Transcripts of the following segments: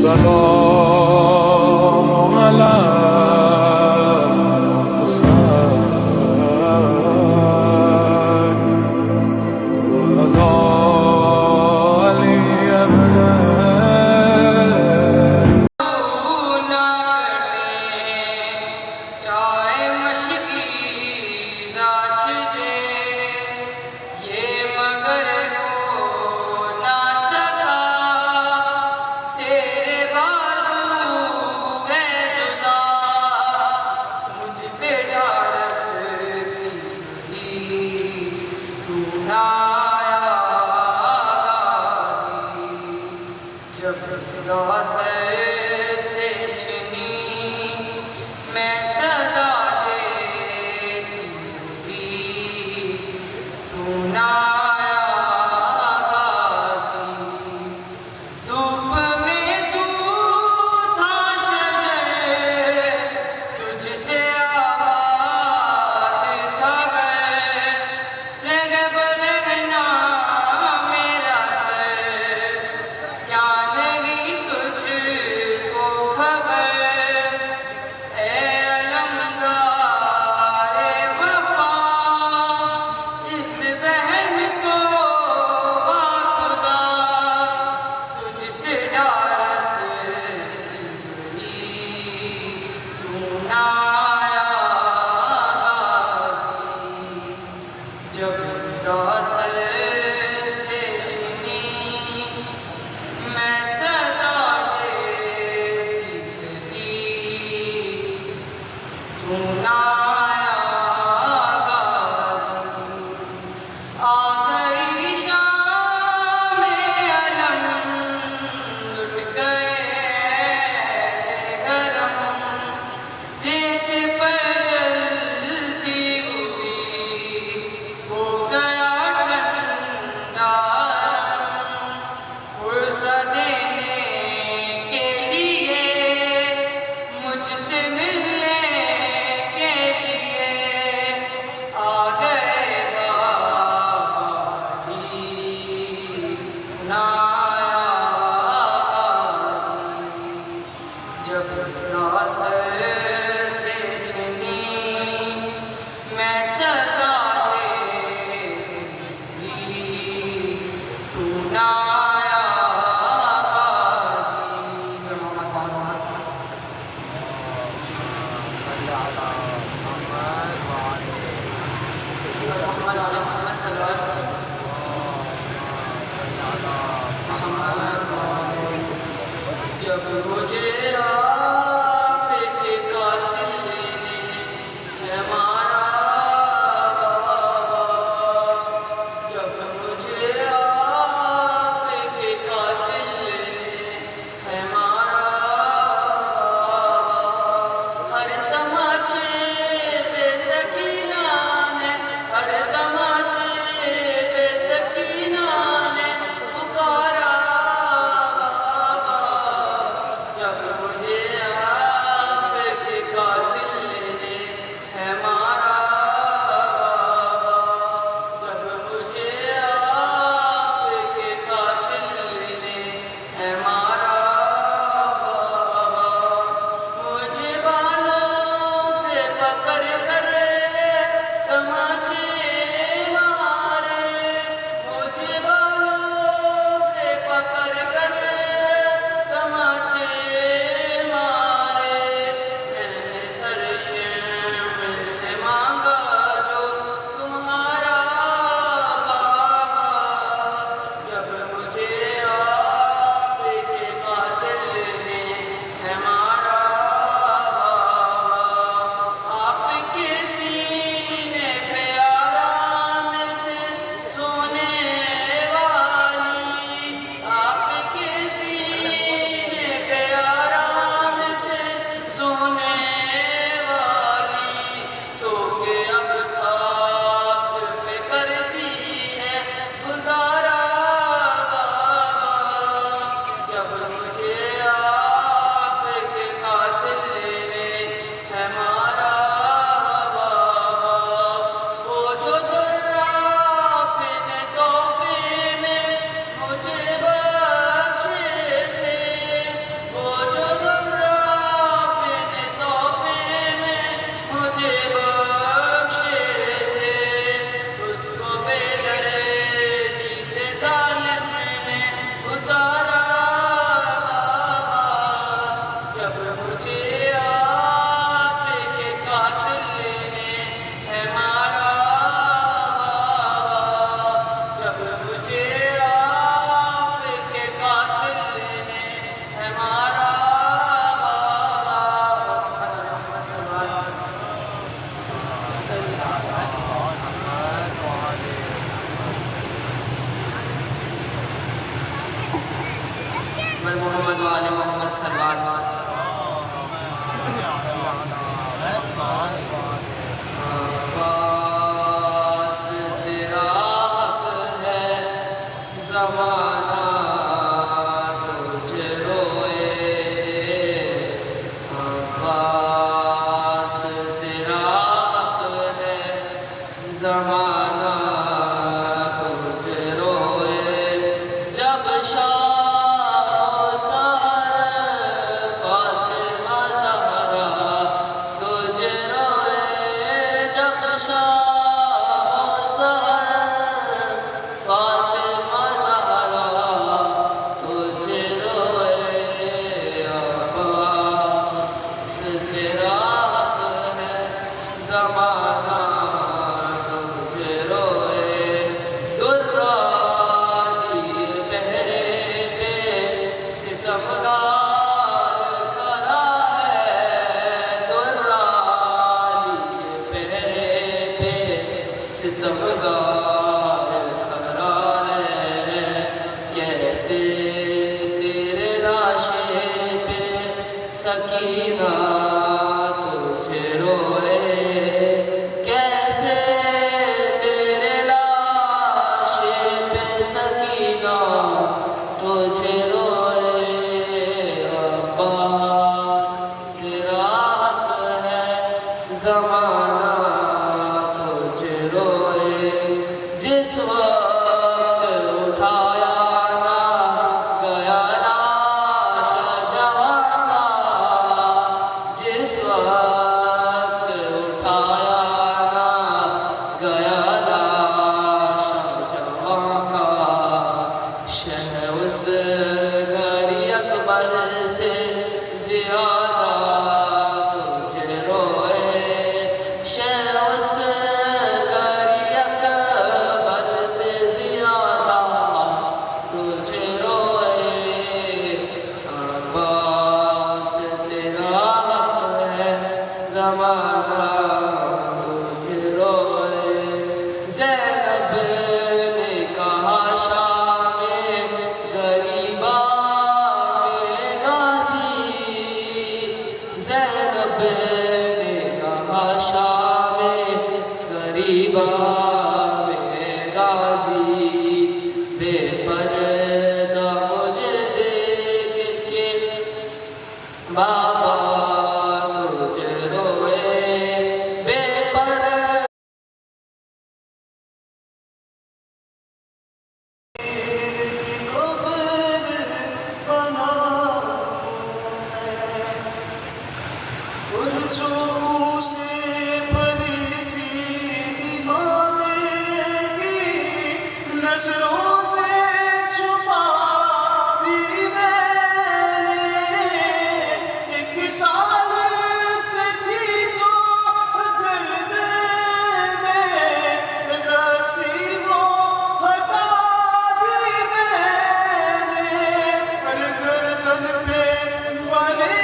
السلام على محمد وعلى محمد صلوات. پر محمد و آل محمد صلوات. عباس تیرا حق ہے زمانہ تجھ روئے. عباس تیرا حق ہے زمانہ تجھ روئے. جب شام و سحر فاطمہ زہرا تجھ روئے. جب شام و سحر فاطمہ زہرا تجھ روئے. عباس تیرا حق ہے زمانہ تجھ روئے. درالی پہرے پہ ستمگار کھڑا ہے. درالی پہرے پہ ستمگار کھڑا ہے. کیسے تیرے لاشے پہ سکینہ تجھ روئے. کیسے تیرے لاشے پہ سکینہ تجھ روئے. عباس تیرا حق ہے زمانہ تجھ روئے. جس وقت اٹھایا نہ گیا لاش جہاں کا. جس وقت اٹھایا نہ گیا لاش جہاں کا. شہ اس گھر اکبر سے زیادہ تجھ روئے. شہ اس گھر اکبر سے زیادہ تجھ روئے. عباس تیرا حق ہے زمانہ تجھ روئے. زینب نے کہا شام غریبا میں غازی. زینب نے کہا شام غریبا میں غازی. بے پردہ مجھے دیکھ کے بابا تجھ روئے. بے پردہ جو منہ سے بھری تھی عبادت کی نظروں سے چھپا دی میں نے. ایک سال سے تھی جو درد میں رسی وہ ہٹا دی میں نے. گردن پہ بنے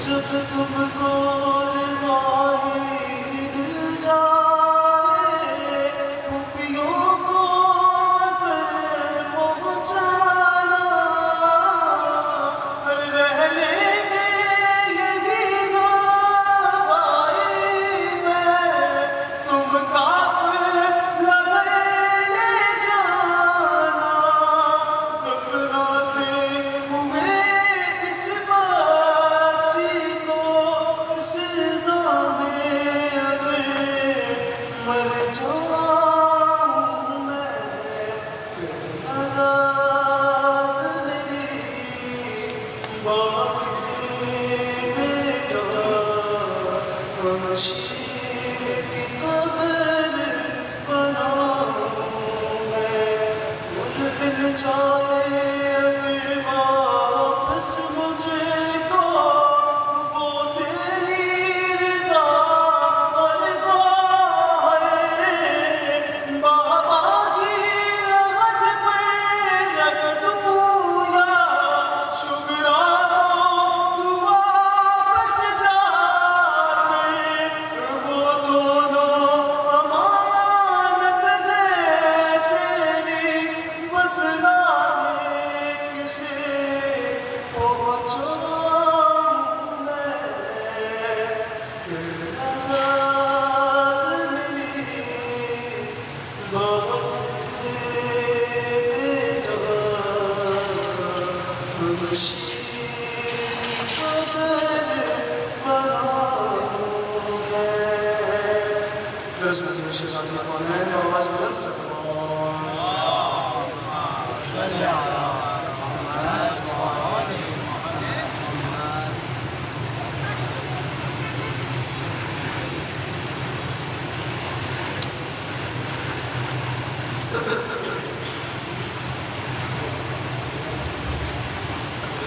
جب تم کو رہائی مل جائے. پھوپھیوں کو مت پہنچانا. رہ لیں گے یہی گواہی میں. تم قافلہ لے جانا. دفناتے ہوئے اس بچی کو سجدہ میں اگر مر جاؤں میں. مدد میری باقی بیٹا شیر کی قبر بناؤں میں. مر مل جائے اگر واپس مجھے کو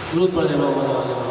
درود پڑھنے مولانا والے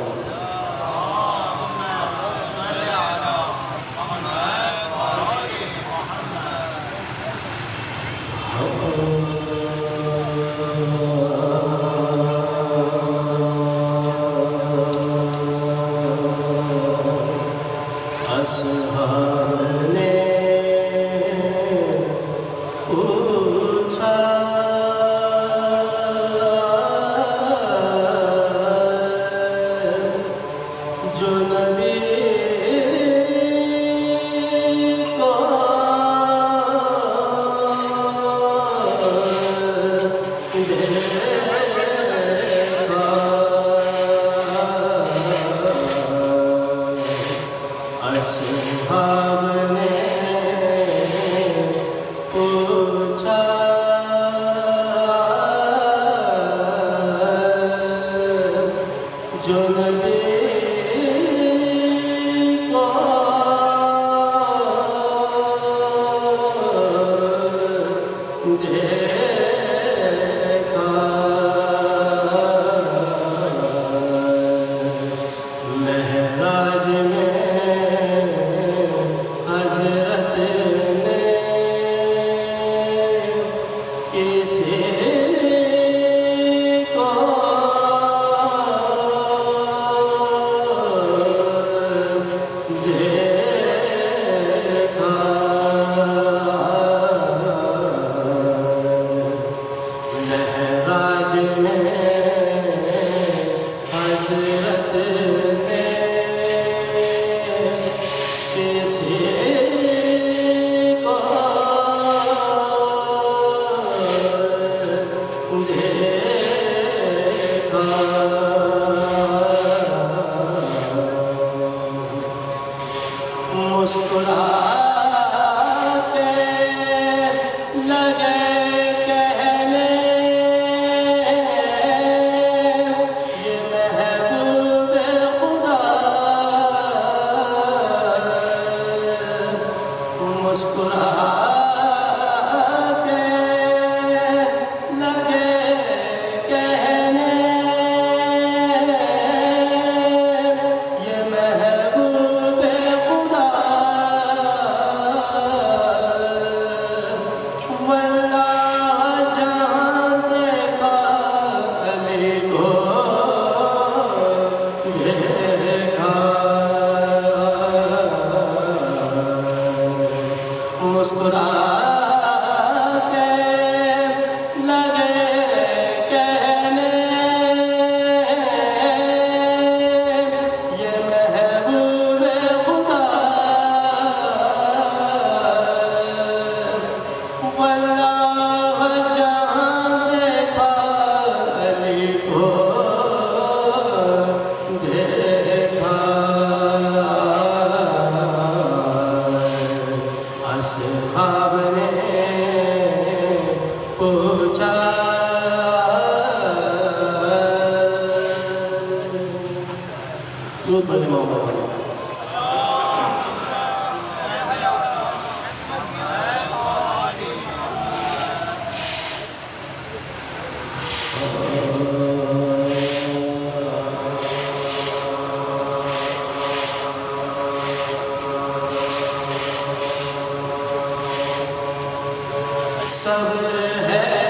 صبر ہے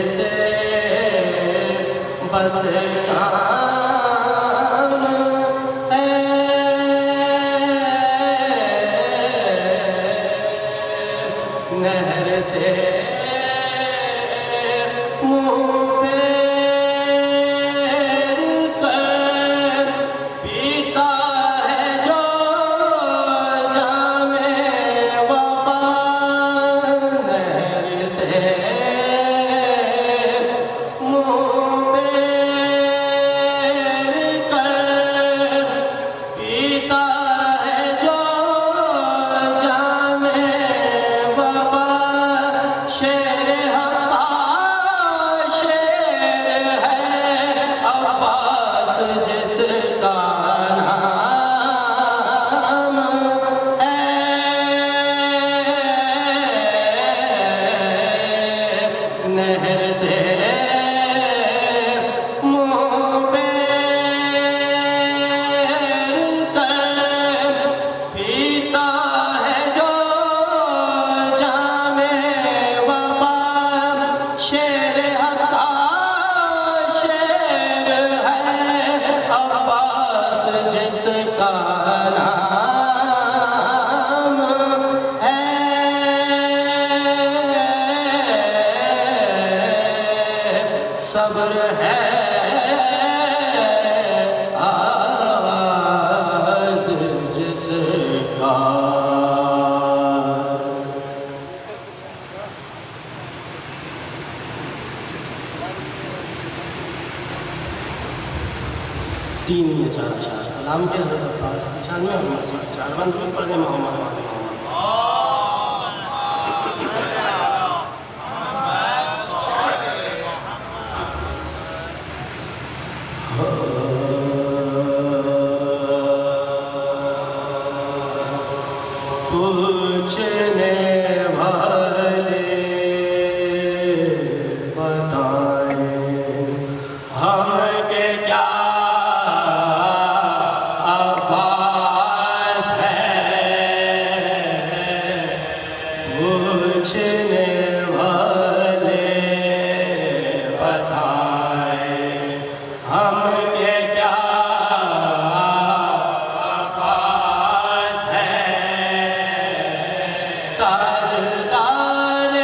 سے بس کام ہے نہر سے منہ پھیر کر پیتا ہے جو جام وفا نہر سے منہ پھیر کر پیتا ہے جو جام وفا شیر حقا شیر ہے عباس جس کا نام ہے نہر سے منہ پھیر کر پیتا ہے جو جام وفا شیر حقا شیر ہے عباس جس کا نام ہے صبر ہے آواز جس کا تین یا چار اشعار سلام کے حضرت عباس کی شان میں اور مسیح چار بند درود پڑھنے محمد محمد پوچھنے والے بتائیں ہم کے کیا عباس ہے پوچھنے والے بتائیں ہم کے کیا عباس ہے تاجدار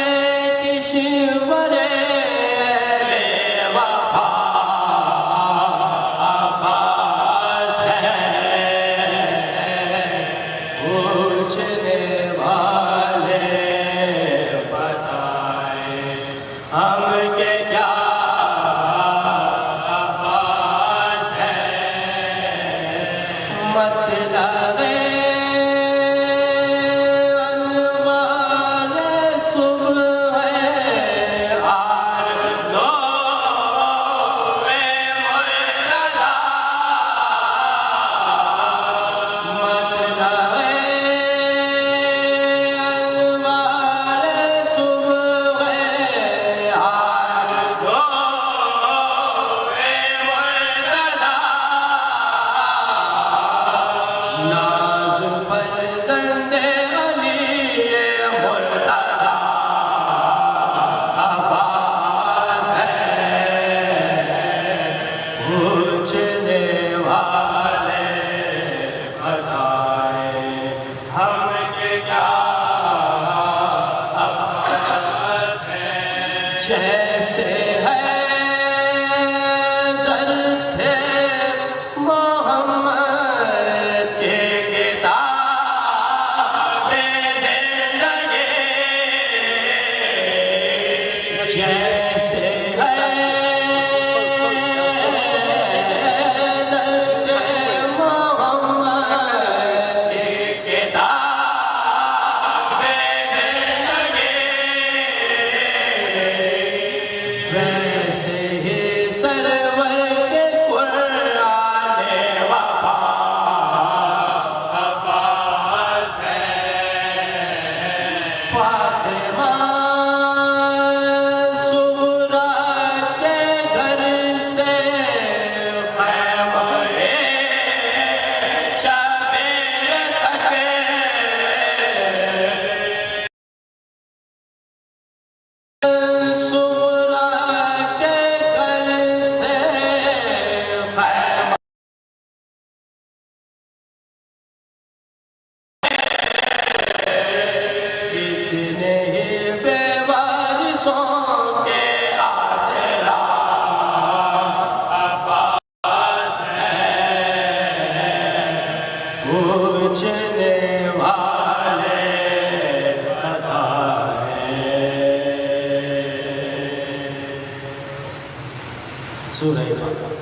کشور اہل وفا عباس ہے پوچھنے والے بتائیں ہم کے کیا عباس ہے مطلب انوار صبح آردو مرتضیٰ مطلب انوار صبح آردو مرتضیٰ ناز فرزند علی مرتضیٰ عباس ہے پوچھنے والے بتائیں ہم کے کیا عباس ہے جیسے ہے در تھے محمد کے کتاب زندگی جیسے ہے در تھے محمد کے کتاب زندگی ویسے ہی سرور کے قرآن وفا عباس ہے فاطمہ صغریٰ کے گھر سے خیمہ شبیر تک صغریٰ سورہ فاتحہ.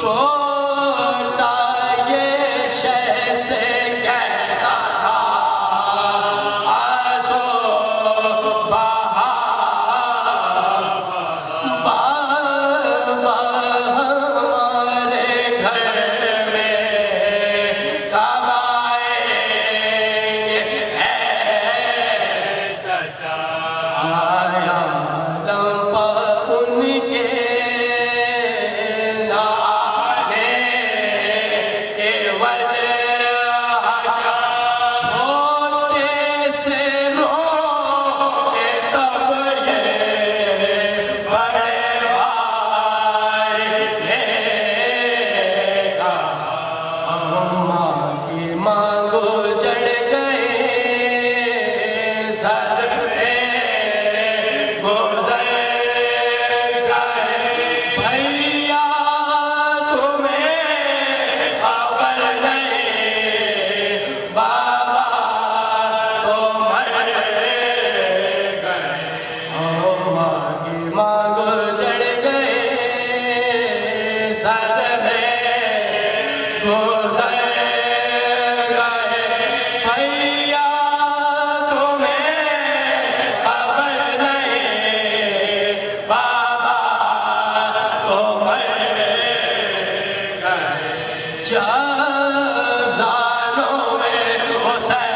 چھوٹا یہ شہ سے کہتا تھا آسو بابا ہمارے گھر میں کب آئیں گے اے چچا آیا دم پر ان کے نانے کے وجہ کیا چھوٹے سے رو کے تب یہ بڑے بھائی نے کہا اماں کی مانگو چڑھ گئے سر پہ گزر گئے بھیا تمہیں خبر نہیں بابا تو مر گئے اماں کی مانگ چڑھ گئے سر میں گزر گئے بھیا تمہیں خبر نہیں بابا تو مر گئے جانوں میں حسین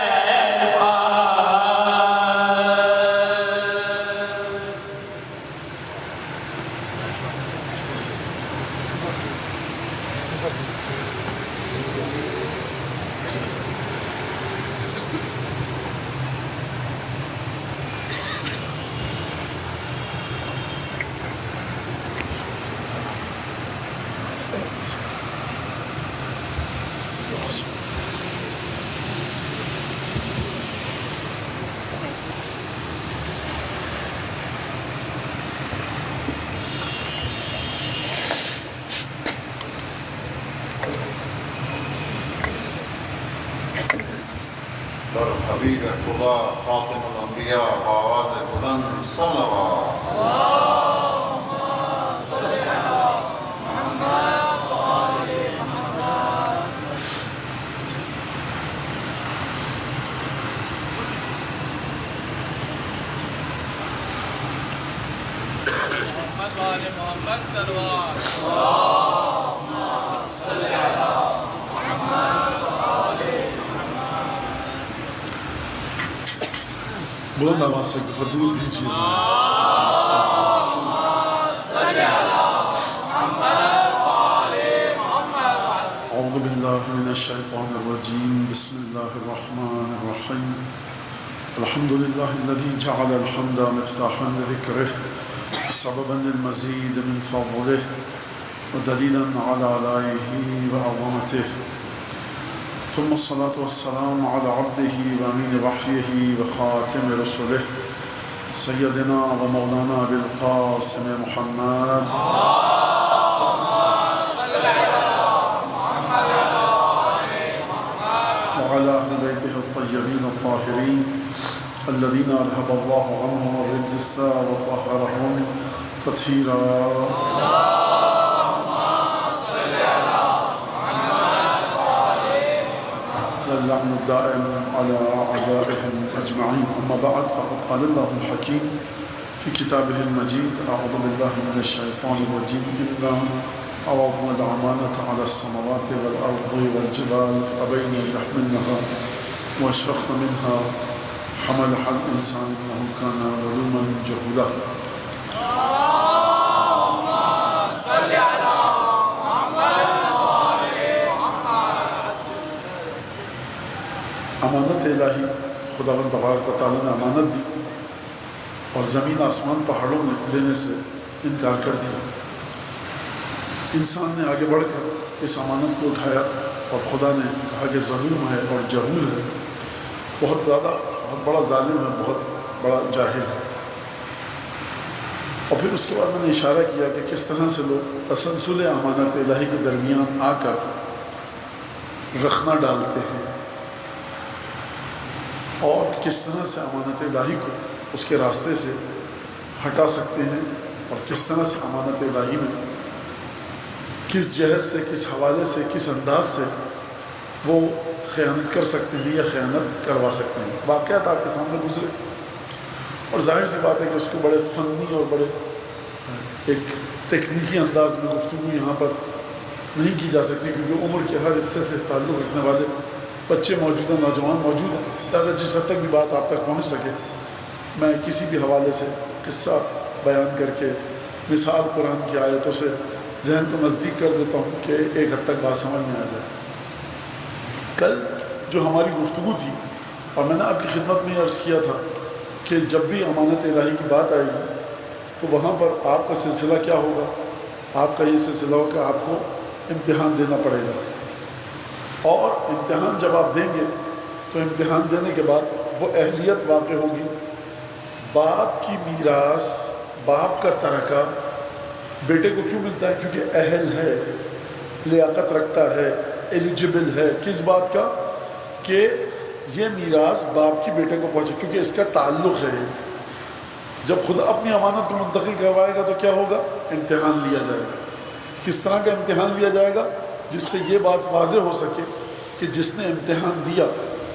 در حبیب خدا خاتم الانبیاء آواز بلند صلوات محمد صلوات بلند آواز سے ایک دفعہ درود بھیجیے اعوذ باللہ من الشیطان الرجیم بسم اللہ الرحمن الرحیم الحمد للہ الذي جعل الحمد مفتاحا لذکرہ سببا للمزید من فضلہ ودلیلا على آلائه وعظمته ثم الصلاة والسلام على عبده وأمين وحيه وخاتم رسله سيدنا ومولانا بالقاسم محمد وعلى أهل بيته الطيبين الطاهرين الذين أذهب الله عنهم الرجس وطهرهم تطهيرا واللعن الدائم على أعدائهم أجمعين أما بعد فقد قال الله الحكيم في كتابه المجيد أعوذ بالله من الشيطان الرجيم إنا عرضنا الأمانة على السماوات والأرض والجبال فأبين أن يحملنها وأشفقن منها حملها الإنسان إنه كان ظلوما جهولا امانت الہی خداوند تبارک و تعالیٰ نے امانت دی اور زمین آسمان پہاڑوں میں لینے سے انکار کر دیا. انسان نے آگے بڑھ کر اس امانت کو اٹھایا اور خدا نے کہا کہ ظلم ہے اور جہول ہے, بہت زیادہ بہت بڑا ظالم ہے, بہت بڑا جاہل ہے. اور پھر اس کے بعد میں نے اشارہ کیا کہ کس طرح سے لوگ تسلسل امانت الہی کے درمیان آ کر رخنہ ڈالتے ہیں اور کس طرح سے امانت الہی کو اس کے راستے سے ہٹا سکتے ہیں اور کس طرح سے امانت الہی میں کس جہت سے، کس حوالے سے، کس انداز سے وہ خیانت کر سکتے ہیں یا خیانت کروا سکتے ہیں۔ واقعات آپ کے سامنے گزرے، اور ظاہر سی بات ہے کہ اس کو بڑے فنی اور بڑے ایک تکنیکی انداز میں گفتگو یہاں پر نہیں کی جا سکتی، کیونکہ عمر کے ہر حصے سے تعلق رکھنے والے بچے موجود ہیں، نوجوان موجود ہیں، لہٰذا جس حد تک بھی بات آپ تک پہنچ سکے میں کسی بھی حوالے سے قصہ بیان کر کے مثال قرآن کی آیتوں سے ذہن کو نزدیک کر دیتا ہوں کہ ایک حد تک بات سمجھ میں آ جائے۔ کل جو ہماری گفتگو تھی، اور میں نے آپ کی خدمت میں عرض کیا تھا کہ جب بھی امانت الہی کی بات آئے گی تو وہاں پر آپ کا سلسلہ کیا ہوگا؟ آپ کا یہ سلسلہ ہوگا کہ آپ کو امتحان دینا پڑے گا، اور امتحان جب آپ دیں گے تو امتحان دینے کے بعد وہ اہلیت واقع ہوگی۔ باپ کی میراث، باپ کا ترکہ بیٹے کو کیوں ملتا ہے؟ کیونکہ اہل ہے، لیاقت رکھتا ہے، ایلیجبل ہے۔ کس بات کا؟ کہ یہ میراث باپ کی بیٹے کو پہنچے، کیونکہ اس کا تعلق ہے۔ جب خدا اپنی امانت کو منتقل کروائے گا تو کیا ہوگا؟ امتحان لیا جائے گا۔ کس طرح کا امتحان لیا جائے گا؟ جس سے یہ بات واضح ہو سکے کہ جس نے امتحان دیا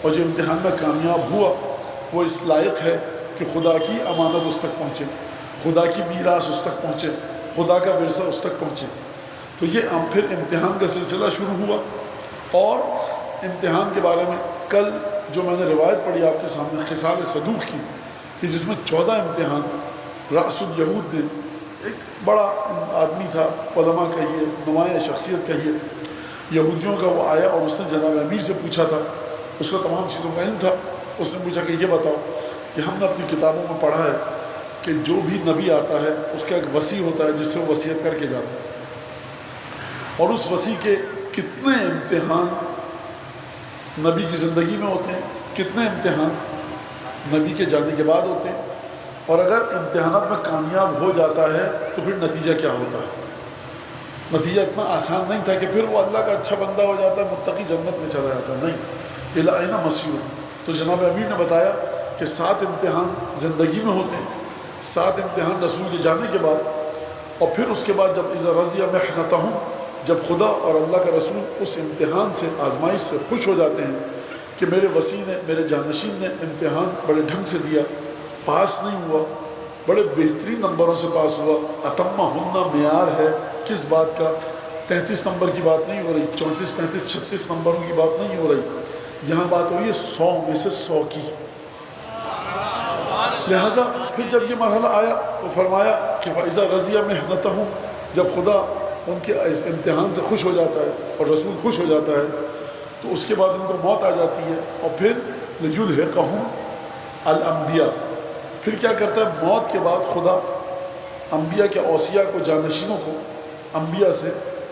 اور جو امتحان میں کامیاب ہوا وہ اس لائق ہے کہ خدا کی امانت اس تک پہنچے، خدا کی میراث اس تک پہنچے، خدا کا ورثہ اس تک پہنچے۔ تو یہ پھر امتحان کا سلسلہ شروع ہوا، اور امتحان کے بارے میں کل جو میں نے روایت پڑھی آپ کے سامنے خصال صدوق کی، کہ جس میں 14 امتحان رأس الیہود نے، ایک بڑا آدمی تھا، علماء کہیے، نمایاں شخصیت کہیے، یہودیوں کا، وہ آیا اور اس نے جناب امیر سے پوچھا تھا، اس کا تمام چیزوں کا علم تھا۔ اس نے پوچھا کہ یہ بتاؤ کہ ہم نے اپنی کتابوں میں پڑھا ہے کہ جو بھی نبی آتا ہے اس کا ایک وصی ہوتا ہے جس سے وہ وصیت کر کے جاتا ہے، اور اس وصی کے کتنے امتحان نبی کی زندگی میں ہوتے ہیں، کتنے امتحان نبی کے جانے کے بعد ہوتے ہیں، اور اگر امتحانات میں کامیاب ہو جاتا ہے تو پھر نتیجہ کیا ہوتا ہے؟ نتیجہ اتنا آسان نہیں تھا کہ پھر وہ اللہ کا اچھا بندہ ہو جاتا ہے، متقی جنت میں چلا جاتا ہے، نہیں، الی این مسیور۔ تو جناب امیر نے بتایا کہ 7 امتحان زندگی میں ہوتے ہیں، 7 امتحان رسول کے جانے کے بعد، اور پھر اس کے بعد جب اذا رضی محنتہم، جب خدا اور اللہ کا رسول اس امتحان سے، آزمائش سے خوش ہو جاتے ہیں کہ میرے وصی نے، میرے جانشین نے امتحان بڑے ڈھنگ سے دیا، پاس نہیں ہوا، بڑے بہترین نمبروں سے پاس ہوا، اتمہ ہنہ معیار ہے، کس بات کا؟ 33 نمبر کی بات نہیں ہو رہی، 34، 35، 36 نمبروں کی بات نہیں ہو رہی، یہاں بات ہو رہی ہے 100 میں سے 100 کی۔ لہٰذا پھر جب یہ مرحلہ آیا تو فرمایا کہ فَإِذَا رَضِيَ مِحْنَتَهُمْ، جب خدا ان کے اس امتحان سے خوش ہو جاتا ہے اور رسول خوش ہو جاتا ہے تو اس کے بعد ان کو موت آ جاتی ہے، اور پھر لِيُلْحِقَهُمْ الْأَنْبِيَاء، پھر کیا کرتا ہے؟ موت کے بعد خدا انبیاء کے اوصیاء کو، جانشینوں کو انبیاء سے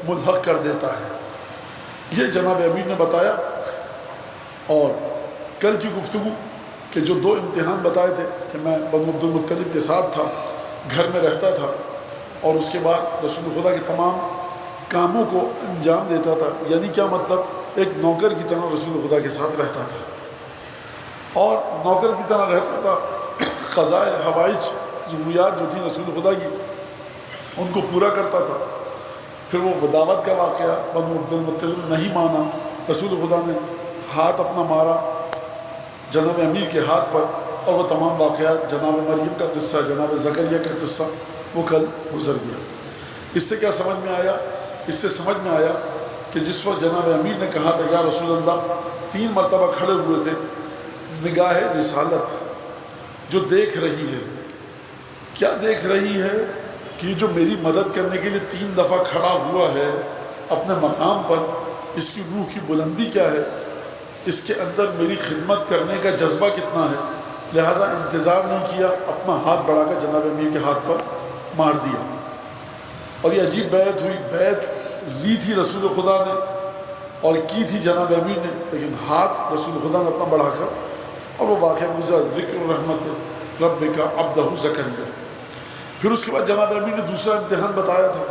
ملحق کر دیتا ہے۔ یہ جناب امیر نے بتایا، اور کل کی گفتگو کہ جو 2 امتحان بتائے تھے کہ میں بنو عبد المطلب کے ساتھ تھا، گھر میں رہتا تھا، اور اس کے بعد رسول خدا کے تمام کاموں کو انجام دیتا تھا، یعنی کیا مطلب؟ ایک نوکر کی طرح رسول خدا کے ساتھ رہتا تھا، اور نوکر کی طرح رہتا تھا، قضائے حوائج ضروریات جو تھیں رسول خدا کی ان کو پورا کرتا تھا۔ پھر وہ دعوت کا واقعہ، بنو عبد المطلب نہیں مانا، رسول خدا نے ہاتھ اپنا مارا جناب امیر کے ہاتھ پر، اور وہ تمام واقعات، جناب مریم کا قصہ، جناب زکریا کا قصہ، وہ کل گزر گیا۔ اس سے کیا سمجھ میں آیا؟ اس سے سمجھ میں آیا کہ جس وقت جناب امیر نے کہا تھا یا رسول اللہ، 3 مرتبہ کھڑے ہوئے تھے، نگاہ رسالت جو دیکھ رہی ہے، کیا دیکھ رہی ہے؟ کہ جو میری مدد کرنے کے لیے 3 دفعہ کھڑا ہوا ہے اپنے مقام پر، اس کی روح کی بلندی کیا ہے، اس کے اندر میری خدمت کرنے کا جذبہ کتنا ہے، لہٰذا انتظار نہیں کیا، اپنا ہاتھ بڑھا کر جناب امیر کے ہاتھ پر مار دیا۔ اور یہ عجیب بیعت ہوئی، بیعت لی تھی رسول خدا نے اور کی تھی جناب امیر نے، لیکن ہاتھ رسول خدا نے اپنا بڑھا کر، اور وہ واقعہ گزرا، ذکر رحمت ربک عبدہ زکریا۔ پھر اس کے بعد جناب امیر نے دوسرا امتحان بتایا تھا،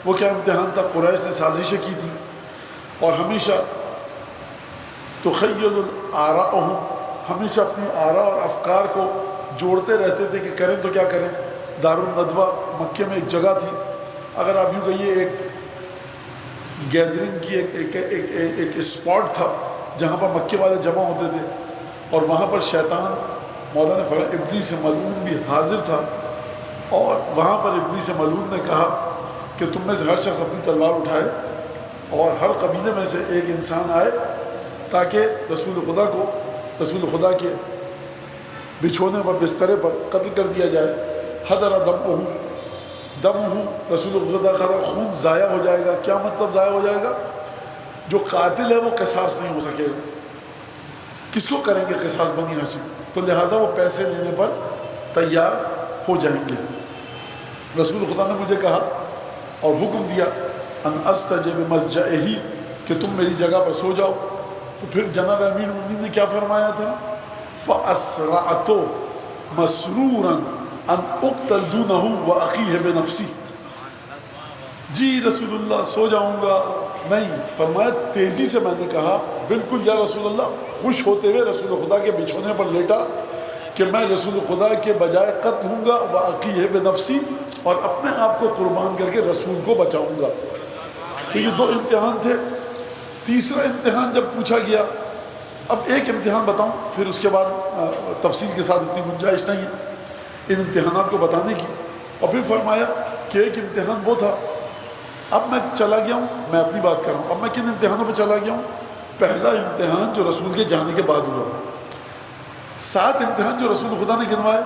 وہ کیا امتحان تھا؟ قریش نے سازشیں کی تھی، اور ہمیشہ تخیل آراءہم، ہمیشہ اپنی آراء اور افکار کو جوڑتے رہتے تھے کہ کریں تو کیا کریں۔ دارالندوہ مکے میں ایک جگہ تھی، اگر آپ یوں کہیے ایک گیدرنگ کی ایک اسپاٹ تھا جہاں پر مکے والے جمع ہوتے تھے، اور وہاں پر شیطان مولانا فرمایا ابلیس ملعون بھی حاضر تھا، اور وہاں پر ابلیس ملعون نے کہا کہ تم میں سے ہر شخص اپنی تلوار اٹھائے اور ہر قبیلے میں سے ایک انسان آئے تاکہ رسول خدا کے بچھونے پر بسترے پر قتل کر دیا جائے۔ حضر دم رسول خدا کا خون ضائع ہو جائے گا۔ کیا مطلب ضائع ہو جائے گا؟ جو قاتل ہے وہ قصاص نہیں ہو سکے گا، کس کو کریں گے قصاص بنی ہر چیز، تو لہٰذا وہ پیسے لینے پر تیار ہو جائیں گے۔ رسول خدا نے مجھے کہا اور حکم دیا ان استجب مسجعہ، کہ تم میری جگہ پر سو جاؤ۔ تو پھر جناب امیر المومنین نے کیا فرمایا تھا؟ فَأَسْرَعْتُ مَسْرُورًا أَنْ أُقْتَلْ دُونَهُ وَأَقِيهِ بِنَفْسِي، جی رسول اللہ سو جاؤں گا نہیں، فرمایا تیزی سے میں نے کہا بالکل یا رسول اللہ، خوش ہوتے ہوئے رسول خدا کے بچھونے پر لیٹا کہ میں رسول خدا کے بجائے قتل ہوں گا، وَأَقِيهِ بِنَفْسِي، اور اپنے آپ کو قربان کر کے رسول کو بچاؤں گا۔ تو یہ دو امتحان تھے۔ تیسرا امتحان جب پوچھا گیا، اب ایک امتحان بتاؤں پھر اس کے بعد تفصیل کے ساتھ اتنی گنجائش نہیں ہے ان امتحانات کو بتانے کی، اور پھر فرمایا کہ ایک امتحان وہ تھا، اب میں چلا گیا ہوں، میں اپنی بات کر رہا ہوں، اب میں کن امتحانوں پہ چلا گیا ہوں؟ پہلا امتحان جو رسول کے جانے کے بعد ہوا، 7 امتحان جو رسول خدا نے گنوائے،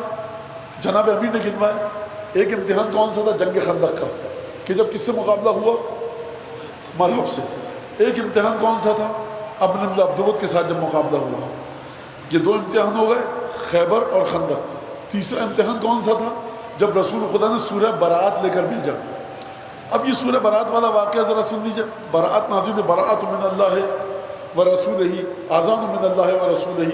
جناب امیر نے گنوائے۔ ایک امتحان کون سا تھا؟ جنگ خندق کا، کہ جب کس سے مقابلہ ہوا؟ مرحب سے۔ ایک امتحان کون سا تھا؟ ابن عبدود کے ساتھ جب مقابلہ ہوا۔ یہ 2 امتحان ہو گئے، خیبر اور خندق۔ تیسرا امتحان کون سا تھا؟ جب رسول خدا نے سورہ برات لے کر بھیجا۔ اب یہ سورہ برات والا واقعہ ذرا سن لیجیے۔ برات نازل، برات من اللہ و رسولہ، اذان من اللہ و رسولہ،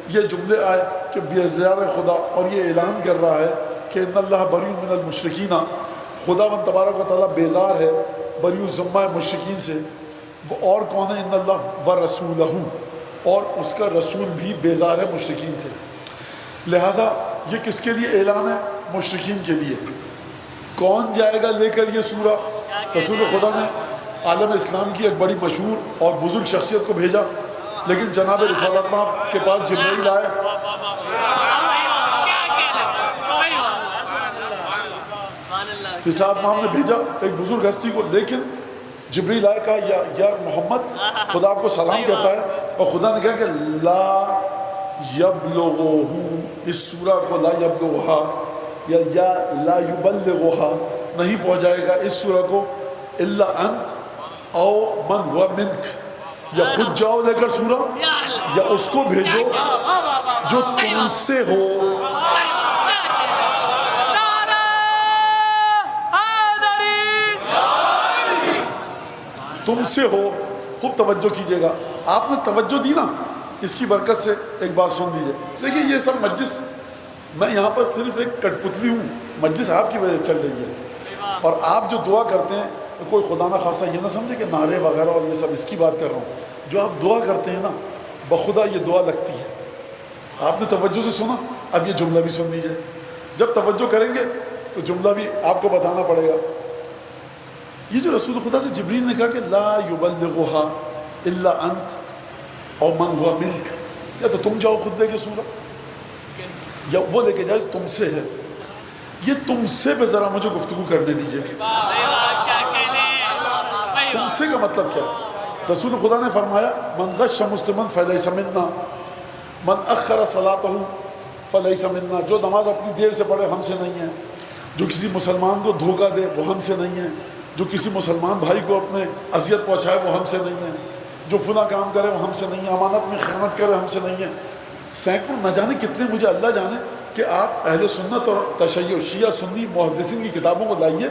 یہ جملے آئے کہ بیزار خدا، اور یہ اعلان کر رہا ہے کہ ان اللہ بری من المشرکین، خدا من تبارک و تعالیٰ بیزار ہے بری ذمہ مشرکین سے۔ اور کون ہے؟ ان اللہ و رسولہ، اور اس کا رسول بھی بیزار ہے مشرکین سے۔ لہٰذا یہ کس کے لیے اعلان ہے؟ مشرکین کے لیے۔ کون جائے گا لے کر یہ سورہ؟ رسول خدا نے عالم اسلام کی ایک بڑی مشہور اور بزرگ شخصیت کو بھیجا، لیکن جناب رسالت مآب کے پاس جبرائیل آئے، رسالت مآب نے بھیجا ایک بزرگ ہستی کو، لیکن جبرائیل آئے، کہا یا محمد خدا آپ کو سلام کہتا ہے، اور خدا نے کہا کہ لا یبلغہ، اس سورہ کو لا یبلغہا یا لا یبلغہا، نہیں پہنچائے گا اس سورہ کو الا انت او من ہوا منک، یا خود جاؤ لے کر سورہ، یا اس کو بھیجو جو تم سے ہو۔ تم سے ہو۔ خوب توجہ کیجئے گا، آپ نے توجہ دی نا، اس کی برکت سے ایک بات سن لیجئے۔ دیکھیے یہ سب مجلس، میں یہاں پر صرف ایک کٹ پتلی ہوں، مجلس آپ کی وجہ سے چل رہی ہے، اور آپ جو دعا کرتے ہیں کوئی خدا نہ خاصا یہ نہ سمجھے کہ نعرے وغیرہ اور یہ سب اس کی بات کر رہا ہوں، جو آپ دعا کرتے ہیں نا بخدا یہ دعا لگتی ہے۔ آپ نے توجہ سے سنا، اب یہ جملہ بھی سن لیجئے، جب توجہ کریں گے تو جملہ بھی آپ کو بتانا پڑے گا۔ یہ جو رسول خدا سے جبریل نے کہا کہ لا یبلغھا الا انت او من ہوا منک، یا تو تم جاؤ خود لے کے سورہ، یا وہ لے کے جائے تم سے ہے، یہ تم سے پہ ذرا مجھے گفتگو کرنے دیجئے۔ تم سے کا مطلب کیا ہے؟ رسول خدا نے فرمایا من غش مسلما فلیس منا، من اخر صلاتہ فلیس منا، جو نماز اپنی دیر سے پڑھے ہم سے نہیں ہے، جو کسی مسلمان کو دھوکہ دے وہ ہم سے نہیں ہے، جو کسی مسلمان بھائی کو اپنے اذیت پہنچائے وہ ہم سے نہیں ہے، جو فلاں کام کرے وہ ہم سے نہیں ہے، امانت میں خیانت کرے ہم سے نہیں ہے۔ سینکڑوں نہ جانے کتنے، مجھے اللہ جانے کہ آپ اہل سنت اور تشیع شیعہ سنی محدثین کی کتابوں کو لائیے،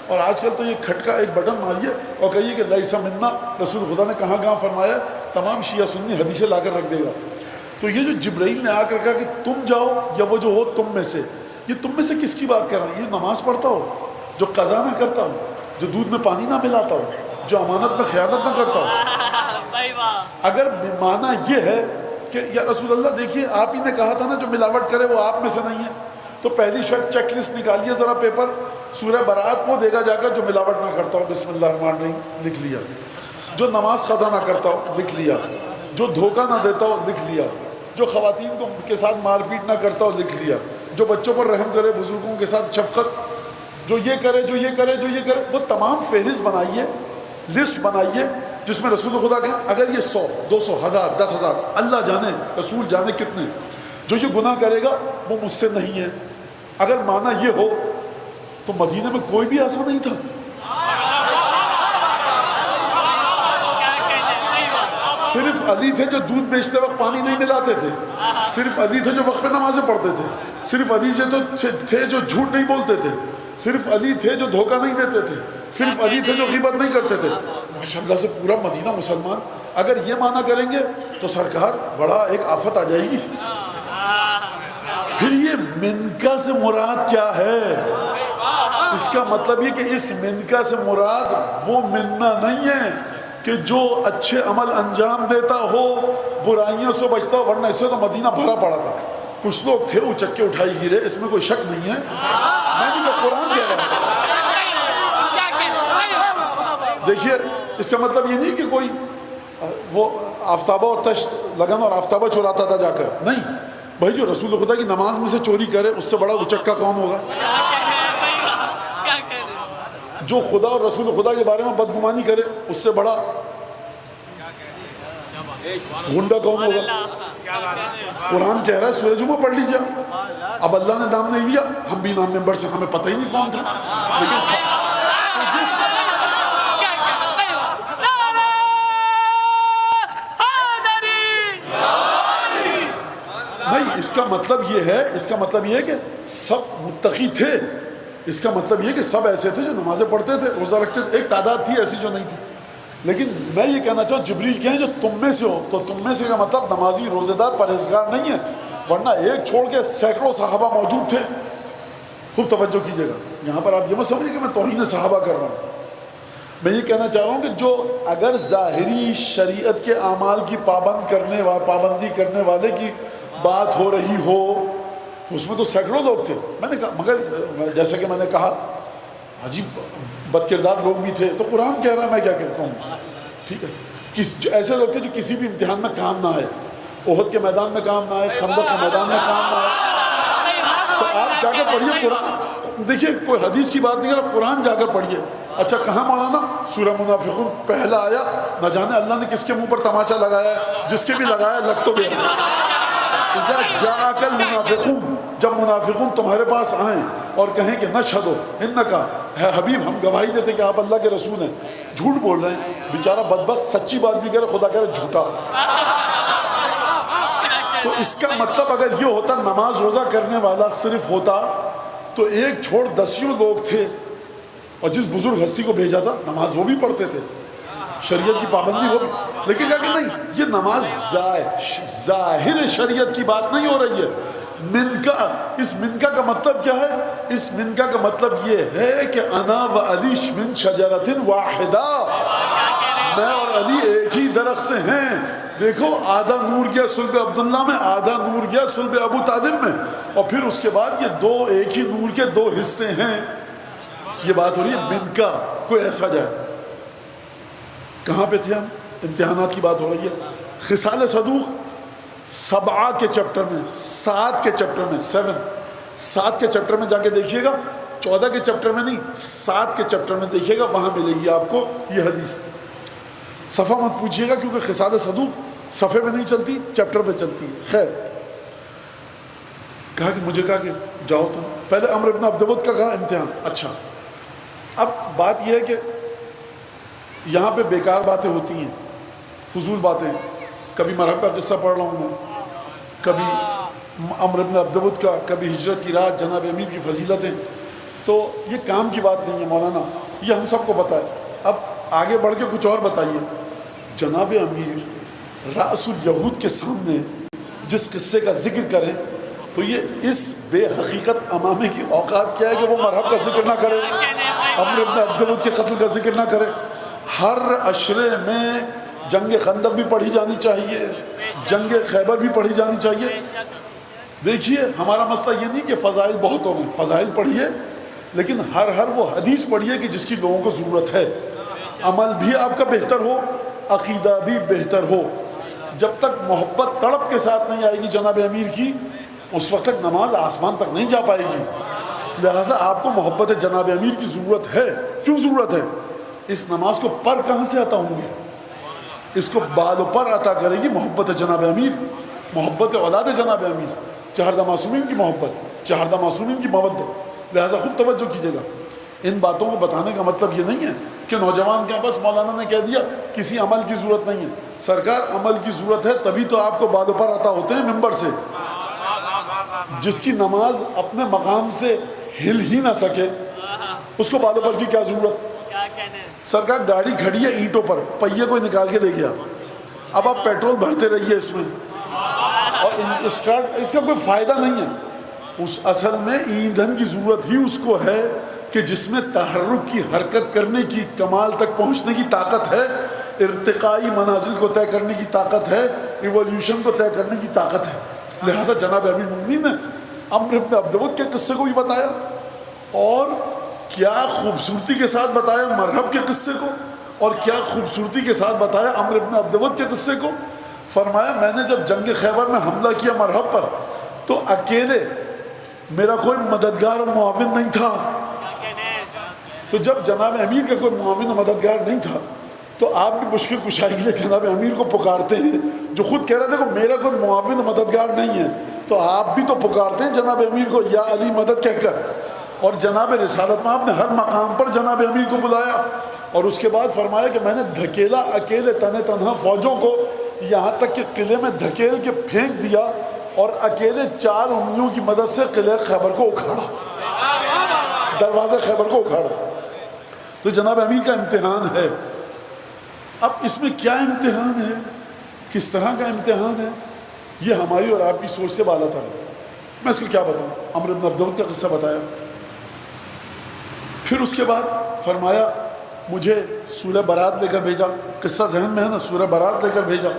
اور آج کل تو یہ کھٹکا ایک بٹن ماریے اور کہیے کہ لیس منا، رسول خدا نے کہاں کہاں فرمایا، تمام شیعہ سنی حدیثیں لا کر رکھ دے گا۔ تو یہ جو جبرائیل نے آ کر کہا کہ تم جاؤ یا وہ جو ہو تم میں سے، یہ تم میں سے کس کی بات کر رہے ہیں؟ یہ نماز پڑھتا ہو، جو قضا نہ کرتا ہو، جو دودھ میں پانی نہ ملاتا ہو، جو امانت میں خیانت نہ کرتا ہو۔ اگر معنی یہ ہے کہ یا رسول اللہ دیکھیے آپ ہی نے کہا تھا نا جو ملاوٹ کرے وہ آپ میں سے نہیں ہے، تو پہلی شرط چیک لسٹ نکالیے ذرا پیپر، سورہ برات وہ دے گا جا کر جو ملاوٹ نہ کرتا ہو، بسم اللہ الرحمن الرحیم لکھ لیا، جو نماز قضا نہ کرتا ہو لکھ لیا، جو دھوکہ نہ دیتا ہو لکھ لیا، جو خواتین کے ساتھ مار پیٹ نہ کرتا ہو لکھ لیا، جو بچوں پر رحم کرے، بزرگوں کے ساتھ شفقت، جو یہ کرے جو یہ کرے جو یہ کرے، وہ تمام فہرست بنائیے، لسٹ بنائیے جس میں رسول خدا کہیں اگر یہ 100 200 1000 10,000 اللہ جانے رسول جانے کتنے جو یہ گناہ کرے گا وہ مجھ سے نہیں ہے، اگر مانا یہ ہو تو مدینہ میں کوئی بھی ایسا نہیں تھا۔ صرف علی تھے جو دودھ بیچتے وقت پانی نہیں ملاتے تھے، صرف علی تھے جو وقت پہ نمازیں پڑھتے تھے، صرف علی تھے جو جھوٹ نہیں بولتے تھے، صرف علی تھے جو دھوکہ نہیں دیتے تھے، صرف علی تھے جو غیبت نہیں کرتے تھے۔ ماشاءاللہ سے پورا مدینہ مسلمان اگر یہ مانا کریں گے تو سرکار بڑا ایک آفت آ جائے گی۔ پھر یہ منکا سے مراد کیا ہے؟ اس کا مطلب یہ کہ اس منکا سے مراد وہ مننا نہیں ہے کہ جو اچھے عمل انجام دیتا ہو، برائیوں سے بچتا ہو، ورنہ اس سے تو مدینہ بھرا پڑا تھا، کچھ لوگ تھے اچکے اٹھائی گرے، اس میں کوئی شک نہیں ہے۔ میں نہیں کہ قرآن کہہ رہا ہوں، دیکھیے اس کا مطلب یہ نہیں کہ کوئی وہ آفتابہ اور تشت لگن اور آفتابہ چوراتا تھا جا کر، نہیں بھائی، جو رسول خدا کی نماز میں سے چوری کرے اس سے بڑا اچکا کون ہوگا؟ جو خدا اور رسول خدا کے بارے میں بدگمانی کرے اس سے بڑا غنڈہ کون ہوگا؟ قرآن کہہ رہا ہے، سورہ جمعہ پڑھ لیجیے۔ اب اللہ نے نام نہیں دیا، ہم بھی نام ممبر سے ہمیں پتہ ہی نہیں کون تھا، لیکن نہیں، اس کا مطلب یہ ہے کہ سب متقی تھے، اس کا مطلب یہ کہ سب ایسے تھے جو نمازیں پڑھتے تھے، روزہ رکھتے تھے، ایک تعداد تھی ایسی جو نہیں تھی۔ لیکن میں یہ کہنا چاہوں جبریل کہیں جو تم میں سے ہو، تو تم میں سے کا مطلب نمازی، روزہ دار، پرہیزگار نہیں ہے، ورنہ ایک چھوڑ کے سینکڑوں صحابہ موجود تھے۔ خوب توجہ کیجیے گا، یہاں پر آپ یہ مت سمجھیں کہ میں توہین صحابہ کر رہا ہوں، میں یہ کہنا چاہ رہا ہوں کہ جو اگر ظاہری شریعت کے اعمال کی پابندی کرنے والے کی بات ہو رہی ہو، اس میں تو سینکڑوں لوگ تھے، میں نے کہا، مگر جیسے کہ میں نے کہا عجیب بد کردار لوگ بھی تھے، تو قرآن کہہ رہا ہے، میں کیا کہتا ہوں، ٹھیک ہے، ایسے لوگ تھے جو کسی بھی امتحان میں کام نہ آئے، احد کے میدان میں کام نہ آئے، خندق کے میدان میں کام نہ آئے، تو آپ جا کر پڑھیے قرآن، دیکھیے کوئی حدیث کی بات نہیں کر رہا، قرآن جا کر پڑھیے۔ اچھا کہاں مولانا؟ سورہ منافقون پہلا آیا، نہ جانے اللہ نے کس کے منہ پر تماچا لگایا ہے، جس کے بھی لگایا لگ تو گیا۔ اذا جاءک المنافقون، جب منافقون تمہارے پاس آئیں اور کہیں کہ نشہدو انکا، ہے حبیب ہم گواہی دیتے کہ آپ اللہ کے رسول ہیں، جھوٹ بول رہے ہیں، بیچارہ بدبخت سچی بات بھی کرے، خدا کرے جھوٹا۔ تو اس کا مطلب اگر یہ ہوتا نماز روزہ کرنے والا صرف ہوتا تو ایک چھوڑ دسیوں لوگ تھے، اور جس بزرگ ہستی کو بھیجا تھا نماز وہ بھی پڑھتے تھے، شریعت کی پابندی ہو، لیکن کیا کہ نہیں، یہ نماز ظاہر شریعت کی بات نہیں ہو رہی ہے۔ منکا، اس منکا کا مطلب کیا ہے؟ اس منکا کا مطلب یہ ہے کہ انا و علی من شجرۃ واحدہ، میں اور علی ایک ہی درخت سے ہیں۔ دیکھو آدھا نور گیا صلب عبداللہ میں، آدھا نور گیا صلب ابو طالب میں، اور پھر اس کے بعد یہ دو ایک ہی نور کے دو حصے ہیں۔ یہ بات ہو رہی ہے منکا، کوئی ایسا جائے۔ کہاں پہ تھے ہم؟ امتحانات کی بات ہو رہی ہے۔ خصال صدوق 7 کے چیپٹر میں، 7 کے چیپٹر میں، 7 کے چیپٹر میں جا کے دیکھیے گا، 14 کے چیپٹر میں نہیں، 7 کے چیپٹر میں دیکھیے گا، وہاں ملے گی آپ کو یہ حدیث۔ صفحہ مت پوچھیے گا کیونکہ خصال صدوق صفحے میں نہیں چلتی، چیپٹر پہ چلتی ہے۔ خیر، کہا کہ مجھے کہا کہ جاؤ تم، پہلے عمرو بن عبدود کا کہا امتحان۔ اچھا، اب بات یہ ہے کہ یہاں پہ بیکار باتیں ہوتی ہیں، فضول باتیں، کبھی مرحب کا قصہ پڑھ رہا ہوں میں، کبھی عمرو بن عبدود کا، کبھی ہجرت کی رات، جناب امیر کی فضیلتیں، تو یہ کام کی بات نہیں ہے مولانا، یہ ہم سب کو پتہ ہے۔ اب آگے بڑھ کے کچھ اور بتائیے، جناب امیر رأس الیہود کے سامنے جس قصے کا ذکر کریں تو یہ اس بے حقیقت امامے کی اوقات کیا ہے کہ وہ مرحب کا ذکر نہ کرے، عمرو بن عبدود کے قتل کا ذکر نہ کرے۔ ہر عشرے میں جنگ خندق بھی پڑھی جانی چاہیے، جنگ خیبر بھی پڑھی جانی چاہیے۔ دیکھیے ہمارا مسئلہ یہ نہیں کہ فضائل بہت ہو گئے، فضائل پڑھیے، لیکن ہر وہ حدیث پڑھیے کہ جس کی لوگوں کو ضرورت ہے. عمل بھی آپ کا بہتر ہو، عقیدہ بھی بہتر ہو. جب تک محبت تڑپ کے ساتھ نہیں آئے گی جناب امیر کی، اس وقت تک نماز آسمان تک نہیں جا پائے گی. لہٰذا آپ کو محبت جناب امیر کی ضرورت ہے. کیوں ضرورت ہے؟ اس نماز کو پر کہاں سے عطا ہوں گے؟ اس کو بال و پر عطا کرے گی محبت جناب امیر، محبت اولاد جناب امیر، چہردہ معصومین کی محبت، چہردہ معصومین کی مودت. لہٰذا خود توجہ کیجیے گا. ان باتوں کو بتانے کا مطلب یہ نہیں ہے کہ نوجوان کے بس مولانا نے کہہ دیا کسی عمل کی ضرورت نہیں ہے. سرکار عمل کی ضرورت ہے، تبھی تو آپ کو بال و پر عطا ہوتے ہیں ممبر سے. جس کی نماز اپنے مقام سے ہل ہی نہ سکے اس کو بال و پر کی کیا ضرورت؟ سرکار گاڑی کھڑی ہے اینٹوں پر، پہیے کوئی نکال کے لے گیا، اب آپ پیٹرول بھرتے رہیے اس میں، اور اس کا کوئی فائدہ نہیں ہے. اس اصل میں ایندھن کی ضرورت ہی اس کو ہے کہ جس میں تحرک کی، حرکت کرنے کی، کمال تک پہنچنے کی طاقت ہے، ارتقائی منازل کو طے کرنے کی طاقت ہے، ایولیوشن کو طے کرنے کی طاقت ہے. لہٰذا جناب امیر المومنین نے عمرو بن عبدود کے قصے کو بھی بتایا، اور کیا خوبصورتی کے ساتھ بتایا مرحب کے قصے کو، اور کیا خوبصورتی کے ساتھ بتایا عمرو بن عبدود کے قصے کو. فرمایا میں نے جب جنگ خیبر میں حملہ کیا مرحب پر تو اکیلے، میرا کوئی مددگار اور معاون نہیں تھا. تو جب جناب امیر کا کوئی معاون اور مددگار نہیں تھا تو آپ بھی مشکل کشائی کے لیے جناب امیر کو پکارتے ہیں، جو خود کہہ رہے تھے کہ میرا کوئی معاون اور مددگار نہیں ہے، تو آپ بھی تو پکارتے ہیں جناب امیر کو یا علی مدد کہہ کر. اور جناب رسالت میں آپ نے ہر مقام پر جناب امیر کو بلایا، اور اس کے بعد فرمایا کہ میں نے دھکیلا اکیلے تنہا فوجوں کو، یہاں تک کہ قلعے میں دھکیل کے پھینک دیا، اور اکیلے 4 انگلیوں کی مدد سے قلعہ خیبر کو اکھاڑا، دروازے خیبر کو اکھاڑا. تو جناب امیر کا امتحان ہے. اب اس میں کیا امتحان ہے، کس طرح کا امتحان ہے، یہ ہماری اور آپ کی سوچ سے بالا تر ہے. میں اس کو کیا بتاؤں؟ عمرو بن عبدود کا قصہ بتایا. پھر اس کے بعد فرمایا مجھے سورہ برات لے کر بھیجا. قصہ ذہن میں ہے نا، سورہ برات لے کر بھیجا.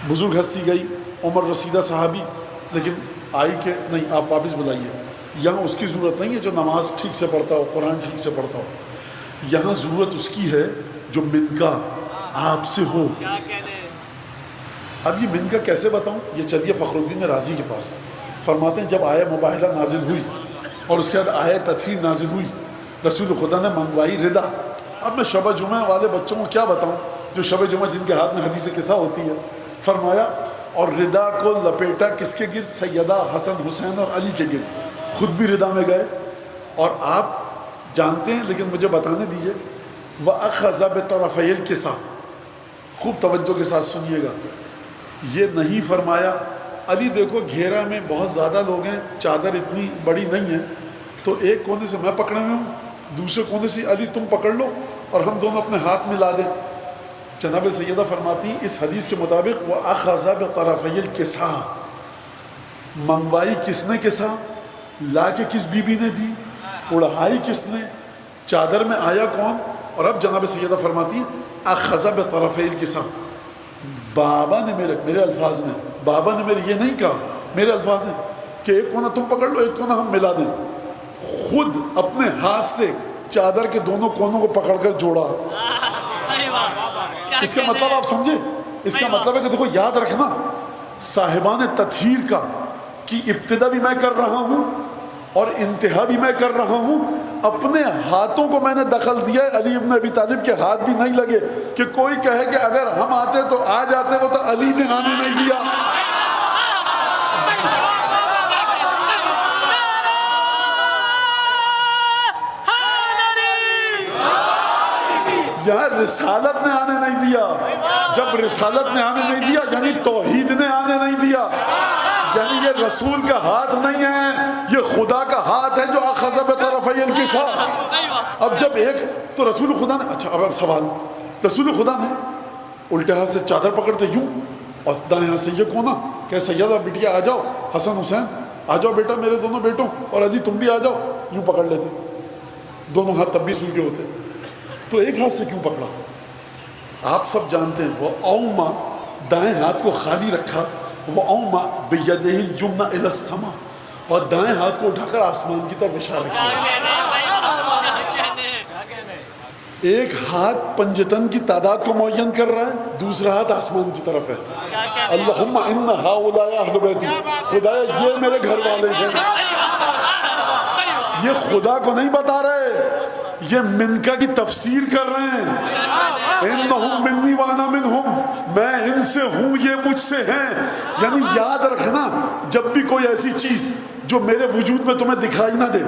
بزرگ ہستی گئی، عمر رسیدہ صحابی، لیکن آئی کہ نہیں آپ واپس بلائیے. یہاں اس کی ضرورت نہیں ہے جو نماز ٹھیک سے پڑھتا ہو، قرآن ٹھیک سے پڑھتا ہو. یہاں ضرورت اس کی ہے جو منکا آپ سے ہو. اب یہ منکا کیسے بتاؤں؟ یہ چلیے فخر الدین رازی کے پاس. فرماتے ہیں جب آیا مباہلہ نازل ہوئی اور اس کے بعد آیا تطہیر نازل ہوئی، رسول خدا نے منگوائی ردا. اب میں شب جمعہ والے بچوں کو کیا بتاؤں جو شب جمعہ جن کے ہاتھ میں حدیث قصہ ہوتی ہے. فرمایا اور ردا کو لپیٹا کس کے گرد؟ سیدہ حسن حسین اور علی کے گرد. خود بھی ردا میں گئے، اور آپ جانتے ہیں لیکن مجھے بتانے دیجئے. وَأَخَذَ بِطَرَفَيِ الْكِسَاءِ، خوب توجہ کے ساتھ سنیے گا. یہ نہیں فرمایا علی دیکھو گھیرا میں بہت زیادہ لوگ ہیں، چادر اتنی بڑی نہیں ہے، تو ایک کونے سے میں پکڑے ہوئے ہوں، دوسرے کونے سے علی تم پکڑ لو اور ہم دونوں اپنے ہاتھ ملا دیں. جناب سیدہ فرماتی ہیں اس حدیث کے مطابق وَأَخَذَ بِطَرَفَيِ الْكِسَاءِ، منگوائی کس نے کسا؟ لا کے کس بی بی نے دی؟ اڑھائی کس نے؟ چادر میں آیا کون؟ اور اب جناب سیدہ فرماتی ہیں اخذ بطرفی الکساء، بابا نے میرے الفاظ نے، بابا نے میرے یہ نہیں کہا، میرے الفاظ ہیں کہ ایک کونا تم پکڑ لو ایک کونا ہم ملا دیں. خود اپنے ہاتھ سے چادر کے دونوں کونوں کو پکڑ کر جوڑا. اس کا مطلب آپ سمجھے؟ اس کا مطلب ہے کہ دیکھو یاد رکھنا، صاحبان تطہیر کا کی ابتدا بھی میں کر رہا ہوں اور انتہا بھی میں کر رہا ہوں. اپنے ہاتھوں کو میں نے دخل دیا ہے، علی ابن ابی طالب کے ہاتھ بھی نہیں لگے کہ کوئی کہے کہ اگر ہم آتے تو آ جاتے، وہ تو علی نے آنے نہیں دیا. یہاں رسالت نے آنے نہیں دیا. جب رسالت نے آنے نہیں دیا یعنی توحید نے آنے نہیں دیا، یعنی یہ رسول کا ہاتھ نہیں ہے، یہ خدا کا ہاتھ ہے جو اخذ بطرفی الکساء. اب جب ایک تو رسول خدا نے، اچھا اب سوال، رسول خدا نے الٹے ہاتھ سے چادر پکڑتے یوں اور دائیں ہاتھ سے یہ کونا کہ سیدہ بیٹیا آ جاؤ، حسن حسین آ جاؤ بیٹا میرے دونوں بیٹوں، اور علی تم بھی آ جاؤ، یوں پکڑ لیتے. دونوں ہاتھ تب بھی سلگے ہوتے، تو ایک ہاتھ سے کیوں پکڑا؟ آپ سب جانتے ہیں وہ اوما، دائیں ہاتھ کو خالی رکھا، وہ اوما بیدہ الیمنی الی السماء، اور دائیں ہاتھ کو اٹھا کر آسمان کی طرف اشارہ کیا. ایک ہاتھ پنجتن کی تعداد کو معین کر رہا ہے، دوسرا ہاتھ آسمان کی طرف ہے. اللہم ان ہؤلاء اہل بیتی، خدایا یہ میرے گھر والے ہیں. یہ خدا کو نہیں بتا رہے، یہ منکا کی تفسیر کر رہے ہیں. انہم منی وانا منہم، میں ان سے ہوں یہ مجھ سے ہیں. یعنی یاد رکھنا، جب بھی کوئی ایسی چیز جو میرے وجود میں تمہیں دکھائی نہ دے،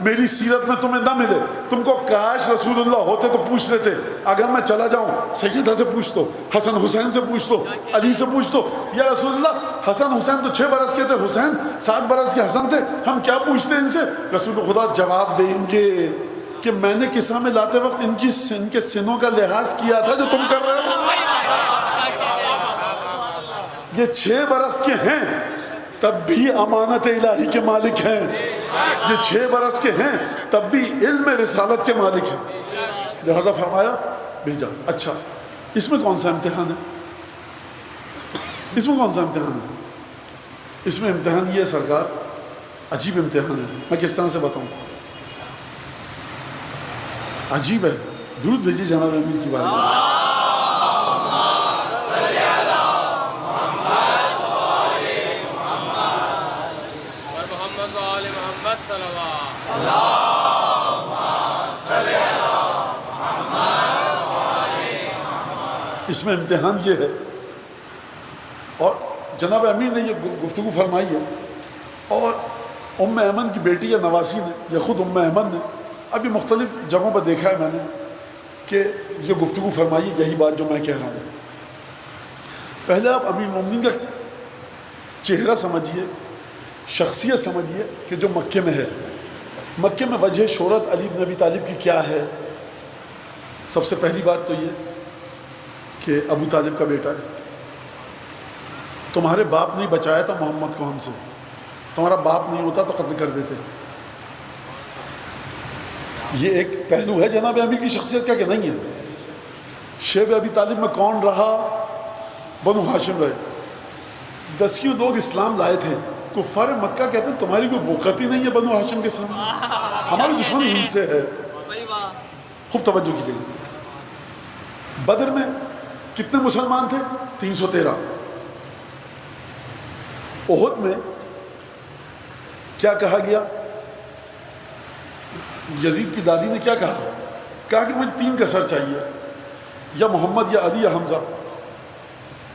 میری سیرت میں تمہیں نہ ملے، تم کو کاش رسول اللہ ہوتے تو پوچھ لیتے. اگر میں چلا جاؤں سیدہ سے پوچھ دو، حسن حسین سے پوچھ دو، علی سے پوچھ دو، یا رسول اللہ حسن حسین تو 6 برس کے تھے، حسین 7 برس کے حسن تھے، ہم کیا پوچھتے ان سے؟ رسول خدا جواب دیں گے کہ میں نے قصہ میں لاتے وقت ان کے سنوں کا لحاظ کیا تھا جو تم کر رہے ہو. یہ 6 برس کے ہیں تب بھی امانت الہی کے مالک ہیں. یہ 6 برس کے ہیں تب بھی علم رسالت کے مالک ہیں. لہذا فرمایا بھیجا. اچھا اس میں کون سا امتحان ہے؟ اس میں کون سا امتحان ہے؟ اس میں امتحان یہ سرکار عجیب امتحان ہے. میں کس طرح سے بتاؤں؟ عجیب ہے. درود بھیجیے جناب امیر کی بارے میں. اس میں امتحان یہ ہے، اور جناب امیر نے یہ گفتگو فرمائی ہے، اور ام ایمن کی بیٹی یا نواسی نے یا خود ام ایمن نے، اب یہ مختلف جگہوں پر دیکھا ہے میں نے کہ یہ گفتگو فرمائی یہی بات جو میں کہہ رہا ہوں. پہلے آپ امیر المومنین کا چہرہ سمجھیے، شخصیت سمجھیے کہ جو مکے میں ہے. مکے میں وجہ شہرت علی بن ابی طالب کی کیا ہے؟ سب سے پہلی بات تو یہ کہ ابو طالب کا بیٹا ہے. تمہارے باپ نہیں بچایا تھا محمد کو ہم سے، تمہارا باپ نہیں ہوتا تو قتل کر دیتے. یہ ایک پہلو ہے جناب امیر کی شخصیت کا کہ نہیں ہے. شیب ابی طالب میں کون رہا؟ بنو ہاشم رہے. 10 لوگ اسلام لائے تھے. کفار مکہ کہتے ہیں تمہاری کوئی وقت ہی نہیں ہے بنو ہاشم کے سامنے، ہماری دشمنی ان سے ہے. خوب توجہ کیجیے. بدر میں کتنے مسلمان تھے؟ 313. احد میں کیا کہا گیا؟ یزید کی دادی نے کیا کہا؟ کہا کہ مجھے 3 کا سر چاہیے، یا محمد یا علی یا حمزہ.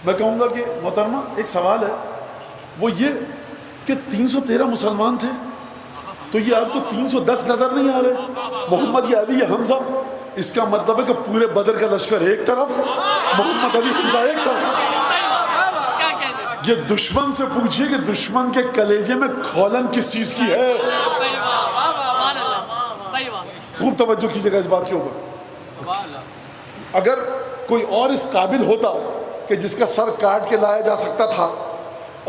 میں کہوں گا کہ محترمہ ایک سوال ہے، وہ یہ کہ 313 مسلمان تھے تو یہ آپ کو 310 نظر نہیں آ رہے؟ محمد یا علی یا حمزہ. اس کا مطلب ہے کہ پورے بدر کا لشکر ایک طرف، محمد علی حمزہ ایک طرف. یہ دشمن سے پوچھئے کہ دشمن کے کلیجے میں کھولن کس چیز کی ہے. خوب توجہ کیجیے گا اس بات کے اوپر. اگر کوئی اور اس قابل ہوتا کہ جس کا سر کاٹ کے لایا جا سکتا تھا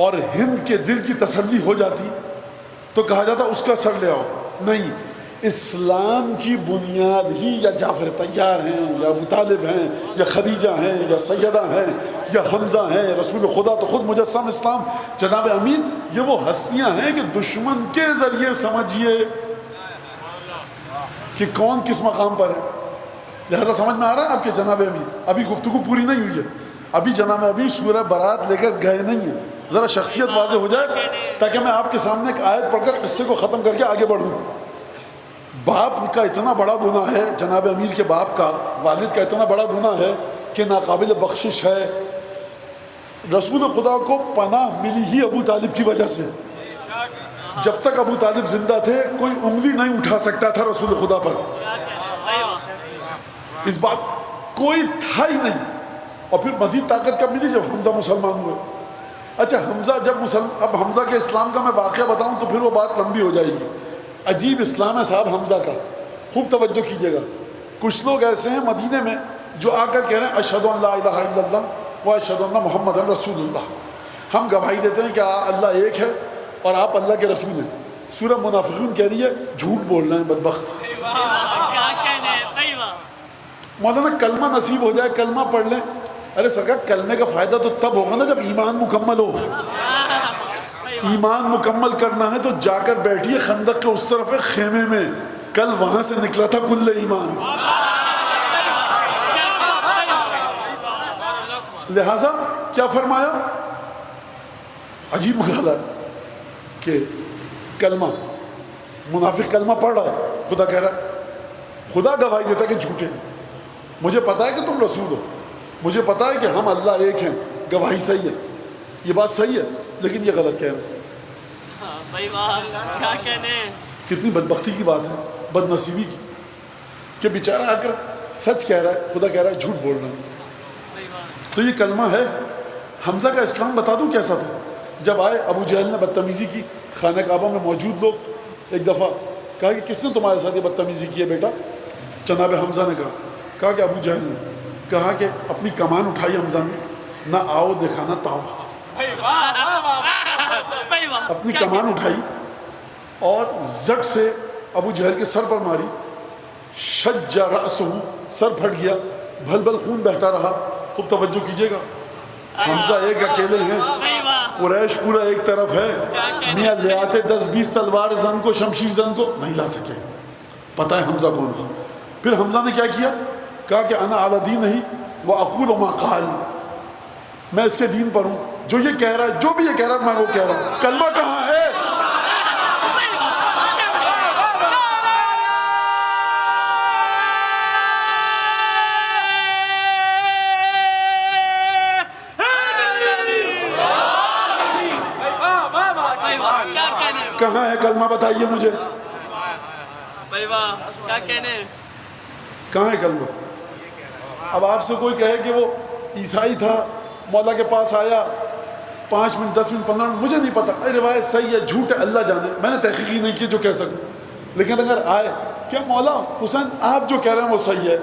اور ہند کے دل کی تسلی ہو جاتی تو کہا جاتا اس کا سر لے آؤ. نہیں، اسلام کی بنیاد ہی یا جعفر طیار ہیں، یا ابو طالب ہیں، یا خدیجہ ہیں، یا سیدہ ہیں، یا حمزہ ہیں. رسول خدا تو خود مجسم اسلام. جناب امیر یہ وہ ہستیاں ہیں کہ دشمن کے ذریعے سمجھیے کہ کون کس مقام پر ہے. لہذا سمجھ میں آ رہا ہے آپ کے جناب امیر ابھی گفتگو پوری نہیں ہوئی ہے. ابھی جناب امیر سورہ برات لے کر گئے نہیں ہیں. ذرا شخصیت واضح ہو جائے تاکہ میں آپ کے سامنے ایک آیت پڑھ کر قصے کو ختم کر کے آگے بڑھوں. باپ کا اتنا بڑا گناہ ہے، جناب امیر کے باپ کا، والد کا اتنا بڑا گناہ ہے کہ ناقابل بخشش ہے. رسول خدا کو پناہ ملی ہی ابو طالب کی وجہ سے. جب تک ابو طالب زندہ تھے کوئی انگلی نہیں اٹھا سکتا تھا رسول خدا پر. اس بات کوئی تھا ہی نہیں. اور پھر مزید طاقت کب ملی؟ جب حمزہ مسلمان ہوئے. اچھا حمزہ جب اب حمزہ کے اسلام کا میں واقعہ بتاؤں تو پھر وہ بات لمبی ہو جائے گی. عجیب اسلام ہے صاحب حمزہ کا. خوب توجہ کیجیے گا. کچھ لوگ ایسے ہیں مدینے میں جو آ کر کہہ رہے ہیں اشہد ان لا الہ الا اللہ و اشہد ان محمد رسول اللہ. ہم گواہی دیتے ہیں کہ اللہ ایک ہے اور آپ اللہ کے رسول ہیں. سورہ منافقون کہہ رہی ہے جھوٹ بول رہے ہیں بدبخت. مولانا کلمہ نصیب ہو جائے، کلمہ پڑھ لیں. ارے سرکار کلمے کا فائدہ تو تب ہوگا نا جب ایمان مکمل ہو. ایمان مکمل کرنا ہے تو جا کر بیٹھیے خندق کے اس طرف ہے خیمے میں، کل وہاں سے نکلا تھا کل ایمان۔ لہذا کیا فرمایا؟ عجیب مرحلہ ہے کہ کلمہ، منافق کلمہ پڑھ رہا ہے، خدا کہہ رہا ہے، خدا گواہی دیتا ہے کہ جھوٹے ہیں، مجھے پتا ہے کہ تم رسول ہو، مجھے پتا ہے کہ ہم اللہ ایک ہیں، گواہی صحیح ہے، یہ بات صحیح ہے، لیکن یہ غلط کہہ رہے ہیں۔ کتنی بدبختی کی بات ہے، بد نصیبی کی، کہ بیچارہ آ کر سچ کہہ رہا ہے، خدا کہہ رہا ہے جھوٹ بول رہا ہے۔ تو یہ کلمہ ہے۔ حمزہ کا اسلام بتا دوں کیسا تھا؟ جب آئے ابو جہل نے بدتمیزی کی، خانہ کعبہ میں موجود لوگ ایک دفعہ کہا کہ کس نے تمہارے ساتھ یہ بدتمیزی کی ہے بیٹا؟ جناب حمزہ نے کہا کہ ابو جہل نے کہا کہ اپنی کمان اٹھائی حمزہ نے، نہ آؤ دکھانا تاؤ، اپنی کمان اٹھائی اور زٹ سے ابو جہل کے سر پر ماری، شج رأسہ، سر پھٹ گیا، بھل بھل خون بہتا رہا۔ خوب توجہ کیجئے گا، حمزہ ایک اکیلے ہیں، قریش پورا ایک طرف ہے، میاں لے آتے 10-20 تلوار زن کو، شمشیر زن کو، نہیں لا سکے، پتہ ہے حمزہ کون ہے۔ پھر حمزہ نے کیا کیا؟ کہا کہ انا علی دین ہی واقول ما قال، میں اس کے دین پر ہوں، جو یہ کہہ رہا ہے، جو بھی یہ کہہ رہا ہے میں وہ کہہ رہا ہوں۔ کلمہ کہاں ہے؟ کہاں ہے کلمہ؟ بتائیے مجھے، کہاں ہے کلمہ؟ اب آپ سے کوئی کہے کہ وہ عیسائی تھا، مولا کے پاس آیا 5 منٹ 10 منٹ 15 منٹ، مجھے نہیں پتا، اے روایت صحیح ہے جھوٹ ہے اللہ جانے، میں نے تحقیق نہیں کی جو کہہ سکوں، لیکن اگر آئے کہ مولا حسین آپ جو کہہ رہے ہیں وہ صحیح ہے،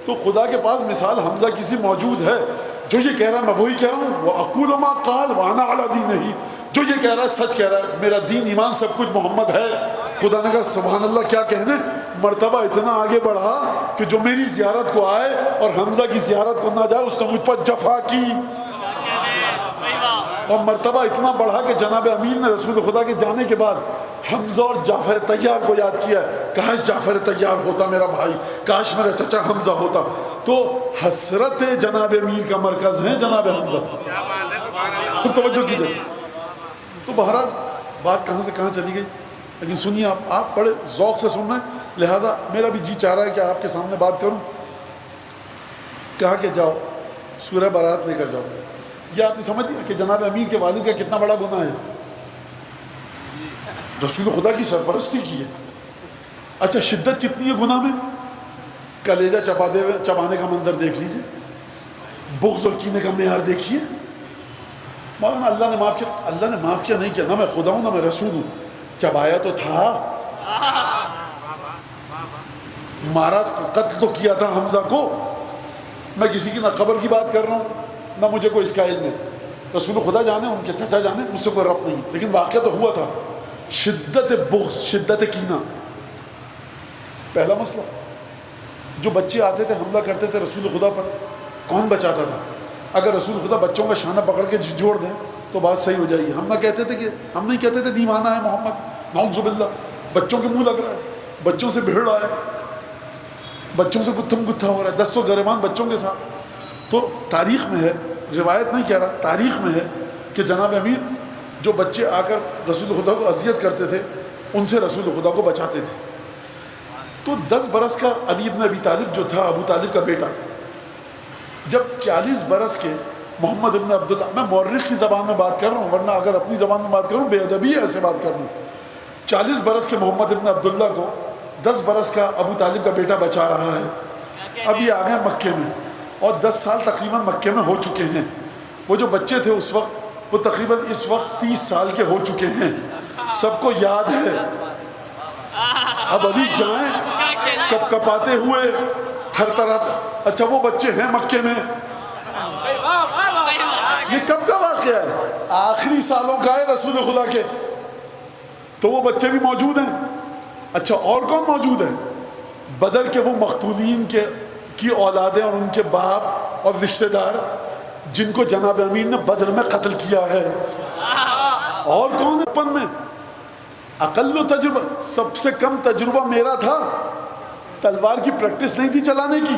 تو خدا کے پاس مثال حمزہ کسی موجود ہے جو یہ کہہ رہا ہے میں وہی کہہ رہا ہوں، وَأَقُولُ مَا قَالَ وَأَنَا عَلَىٰ دِينِهِ، جو یہ کہہ رہا ہے سچ کہہ رہا ہے، میرا دین ایمان سب کچھ محمد ہے۔ خدا نے کہا سبحان اللہ، کیا کہنے، مرتبہ اتنا آگے بڑھا کہ جو میری زیارت کو آئے اور حمزہ کی زیارت کو نہ جائے اس نے مجھ پر جفا کی، اور مرتبہ اتنا بڑھا کہ جناب امیر نے رسول خدا کے جانے کے بعد حمزہ اور جعفر طیار کو یاد کیا ہے، کاش جعفر طیار ہوتا میرا بھائی، کاش میرا چچا حمزہ ہوتا۔ تو حسرت جناب امیر کا مرکز ہے جناب حمزہ۔ تو توجہ کیجئے، تو بہرحال بات کہاں سے کہاں چلی گئی، لیکن سنیے آپ بڑے ذوق سے سن رہے ہیں، لہٰذا میرا بھی جی چاہ رہا ہے کہ آپ کے سامنے بات کروں۔ کہا کہ جاؤ سورہ بارات لے کر جاؤ۔ یہ آپ نے سمجھ لیا کہ جناب امیر کے والد کا کتنا بڑا گناہ ہے، رسول خدا کی سرپرستی کی ہے۔ اچھا شدت کتنی ہے گناہ میں، کلیجہ چبانے کا منظر دیکھ لیجئے، بغض اور کینے کا معیار دیکھیے۔ مولانا اللہ نے معاف کیا، اللہ نے معاف کیا نہیں کیا، نہ میں خدا ہوں نہ میں رسول ہوں، چبایا تو تھا، مارا قتل تو کیا تھا حمزہ کو۔ میں کسی کی نہ قبر کی بات کر رہا ہوں نہ مجھے کوئی اس کا علم ہے، رسول خدا جانے ان کے چچا جانے، مجھ سے کوئی ربط نہیں، لیکن واقعہ تو ہوا تھا۔ شدت بغض، شدت کینہ، پہلا مسئلہ۔ جو بچے آتے تھے حملہ کرتے تھے رسول خدا پر، کون بچاتا تھا؟ اگر رسول خدا بچوں کا شانہ پکڑ کے جھنجھوڑ دیں تو بات صحیح ہو جائے گی۔ ہم نہ کہتے تھے کہ ہم نہیں کہتے تھے دیوانہ ہے محمد، نعوذ باللہ، بچوں کے منہ لگ رہا ہے، بچوں سے بھیڑ رہا ہے، بچوں سے گتھم گتھا ہو رہا ہے، 10 گریبان بچوں کے ساتھ۔ تو تاریخ میں ہے، روایت نہیں کہہ رہا، تاریخ میں ہے کہ جناب امیر جو بچے آ کر رسول خدا کو اذیت کرتے تھے ان سے رسول خدا کو بچاتے تھے۔ تو 10 برس کا علی ابن ابی طالب جو تھا ابو طالب کا بیٹا، جب 40 برس کے محمد ابن عبداللہ، میں مورخ کی زبان میں بات کر رہا ہوں ورنہ اگر اپنی زبان میں بات کروں بے ادبی ہے ایسے بات کروں۔ 40 برس کے محمد ابن عبداللہ کو 10 برس کا ابو طالب کا بیٹا بچا رہا ہے۔ اب یہ آ گئے مکے میں اور 10 سال تقریباً مکے میں ہو چکے ہیں۔ وہ جو بچے تھے اس وقت وہ تقریباً اس وقت 30 سال کے ہو چکے ہیں، سب کو یاد ہے۔ اب علی جائیں کپ کپاتے ہوئے تھر تھراتے، اچھا وہ بچے ہیں مکے میں، یہ کب کا واقعہ ہے؟ آخری سالوں کا ہے رسول خدا کے، تو وہ بچے بھی موجود ہیں۔ اچھا اور کون موجود ہے؟ بدر کے وہ مقتولین کی اولادیں اور ان کے باپ اور رشتہ دار جن کو جناب امین نے بدر میں قتل کیا ہے۔ اور کون ہے پن میں؟ اقل و تجربہ، سب سے کم تجربہ میرا تھا، تلوار کی پریکٹس نہیں تھی چلانے کی،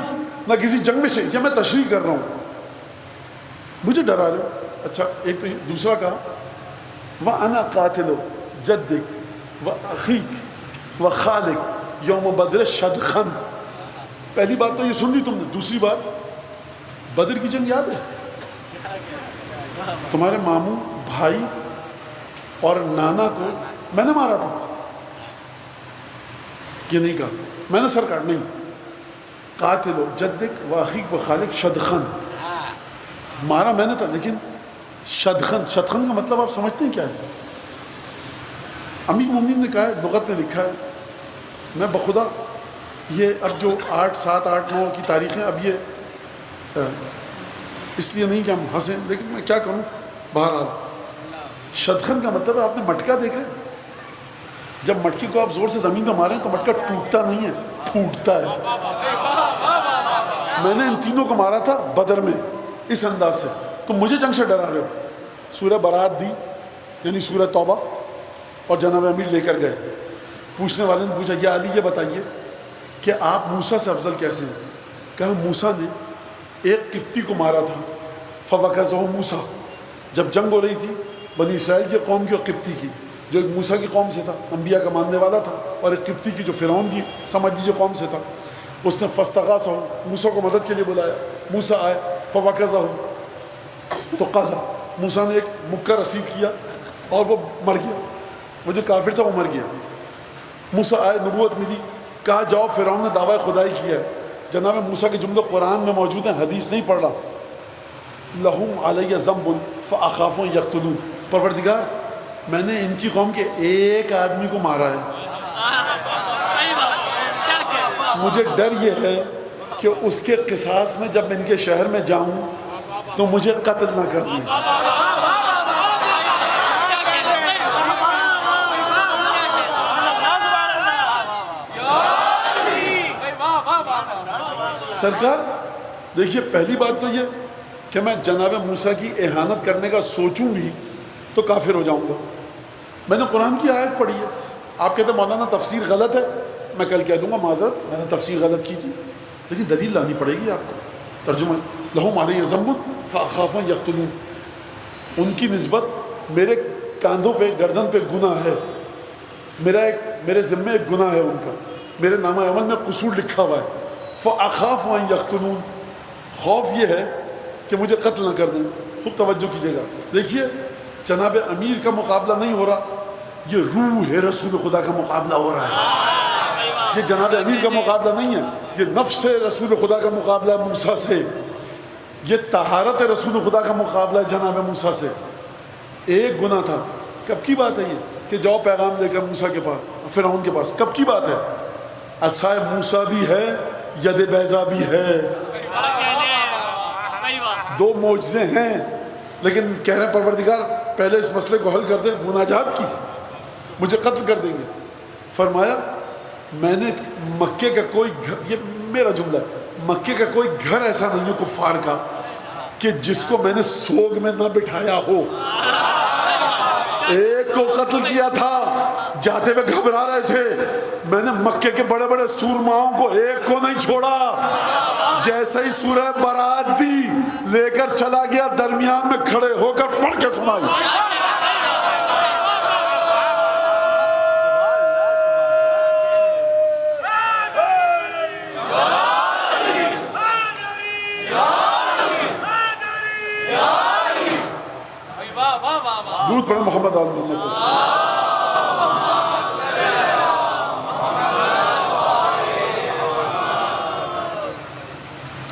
نہ کسی جنگ میں یہ میں تشریح کر رہا ہوں، مجھے ڈرا رہے ہو۔ اچھا ایک تو دوسرا کہا وَأَنَا قَاتِلُ جَدِّكَ وَأَخِيكَ وَخَالِكَ یوم بدر شدخن۔ پہلی بات تو یہ سن لی تم نے، دوسری بات بدر کی جنگ یاد ہے؟ تمہارے ماموں بھائی اور نانا کو میں نے مارا تھا، یہ نہیں کہا میں نے، سرکار نہیں، قاتل جدک و اخیک و خالق شدخن، مارا میں نے تھا، لیکن شدخن، شدخن کا مطلب آپ سمجھتے ہیں کیا ہے؟ امیر مومنین نے کہا ہے، لغت میں لکھا ہے، میں بخدا یہ اب جو 8 7 8 9 کی تاریخیں، اب یہ اس لیے نہیں کہ ہم ہنسیں، لیکن میں کیا کروں، بہرحال شدخن کا مطلب ہے، آپ نے مٹکا دیکھا ہے؟ جب مٹکے کو آپ زور سے زمین پہ ماریں تو مٹکا ٹوٹتا نہیں ہے، پھوٹتا ہے۔ میں نے ان تینوں کو مارا تھا بدر میں اس انداز سے، تو مجھے جنگ سے ڈرا رہے ہو۔ سورہ برات دی، یعنی سورہ توبہ، اور جناب امیر لے کر گئے، پوچھنے والے نے پوچھا یا علی یہ بتائیے کہ آپ موسیٰ سے افضل کیسے ہیں؟ کہا موسیٰ نے ایک قبطی کو مارا تھا، فوقظہ موسیٰ، جب جنگ ہو رہی تھی بنی اسرائیل کی قوم کی اور قبطی کی، جو ایک موسیٰ کی قوم سے تھا، انبیاء کا ماننے والا تھا، اور ایک قبطی کی جو فرعون کی سمجھ لیجیے قوم سے تھا، اس نے فاستغاثہ موسیٰ کو مدد کے لیے بلایا، موسیٰ آئے، فوقظہ تو قضا، موسیٰ نے ایک مکہ رسید کیا اور وہ مر گیا، وہ جو کافر تھا وہ مر گیا۔ موسیٰ آئے، نبوت ملی، کہا جاؤ فرعون نے دعویٰ خدائی کیا ہے، جناب موسیٰ کے جملے قرآن میں موجود ہیں، حدیث نہیں پڑھ رہا، لہم علی ذنب فاخاف ان یقتلون، پروردگار میں نے ان کی قوم کے ایک آدمی کو مارا ہے، مجھے ڈر یہ ہے کہ اس کے قصاص میں جب میں ان کے شہر میں جاؤں تو مجھے قتل نہ کر دیں۔ سرکار دیکھیے، پہلی بات تو یہ کہ میں جناب موسیٰ کی اہانت کرنے کا سوچوں بھی تو کافر ہو جاؤں گا۔ میں نے قرآن کی آیت پڑھی ہے، آپ کہتے ہیں مولانا تفسیر غلط ہے، میں کل کہہ دوں گا معذرت، میں نے تفسیر غلط کی تھی، لیکن دلیل لانی پڑے گی آپ کو۔ ترجمہ لہم علیہ ذنب فاخاف ان یقتلون، ان کی نسبت میرے کاندھوں پہ، گردن پہ گناہ ہے، میرے ذمے ایک گناہ ہے ان کا، میرے نامہ عمل میں قصور لکھا ہوا ہے، فاخاف ان یقتلون، خوف یہ ہے کہ مجھے قتل نہ کر دیں۔ خوب توجہ کیجیے گا، دیکھیے جناب امیر کا مقابلہ نہیں ہو رہا، یہ روح رسول خدا کا مقابلہ ہو رہا ہے، یہ جناب امیر کا مقابلہ نہیں ہے، یہ نفس رسول خدا کا مقابلہ ہے موسیٰ سے، یہ طہارت رسول خدا کا مقابلہ ہے جناب موسیٰ سے۔ ایک گناہ تھا، کب کی بات ہے یہ کہ جاؤ پیغام لے کر موسیٰ کے پاس، فرعون کے پاس، کب کی بات ہے؟ عصائے موسیٰ بھی ہے، ید بیضا بھی ہے، دو معجزے ہیں، لیکن کہہ رہے ہیں پروردگار پہلے اس مسئلے کو حل کر دیں، مناجات کی، مجھے قتل کر دیں گے۔ فرمایا میں نے مکے کا کوئی گھر، یہ میرا جملہ ہے، مکے کا کوئی گھر ایسا نہیں ہے کفار کا کہ جس کو میں نے سوگ میں نہ بٹھایا ہو۔ ایک کو قتل کیا تھا، جاتے ہوئے گھبرا رہے تھے، میں نے مکے کے بڑے بڑے سورماؤں کو ایک کو نہیں چھوڑا، جیسے ہی سورہ برات دی لے کر چلا گیا، درمیان میں کھڑے ہو کر پڑھ کے سنائی۔ درود پڑھیں محمد آل محمد۔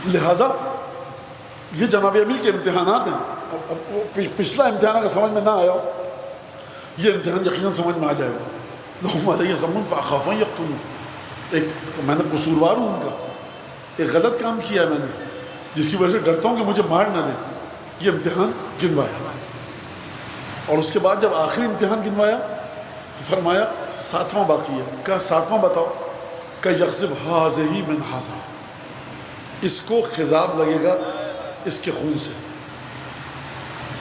لہذا یہ جناب امیر کے امتحانات ہیں، اب پچھلا امتحان اگر سمجھ میں نہ آیا یہ امتحان یقیناً سمجھ میں آ جائے گا۔ لہم علیہ ذنب فاخاف ان یقتلون، ایک میں نے قصوروار ہوں ان کا، ایک غلط کام کیا ہے میں نے جس کی وجہ سے ڈرتا ہوں کہ مجھے مار نہ دیں، یہ امتحان گنوایا۔ اور اس کے بعد جب آخری امتحان گنوایا تو فرمایا 7واں باقی ہے، کہا 7واں بتاؤ، کہ یغضب ھذہ من ھذا، اس کو خضاب لگے گا اس کے خون سے۔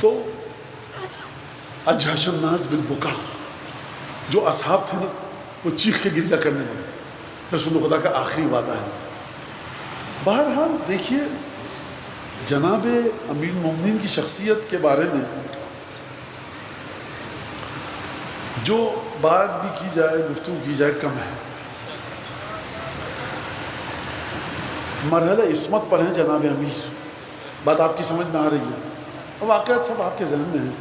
تو اجحش الناس بالبکا، جو اصحاب تھے نا وہ چیخ کے گریہ کرنے لگے، رسول خدا کا آخری وعدہ ہے۔ بہرحال دیکھیے جناب امیر المومنین کی شخصیت کے بارے میں جو بات بھی کی جائے، گفتگو کی جائے، کم ہے۔ مرحلہ عصمت پر ہیں جناب امیر، بات آپ کی سمجھ میں آ رہی ہے، واقعات سب آپ کے ذہن میں ہیں۔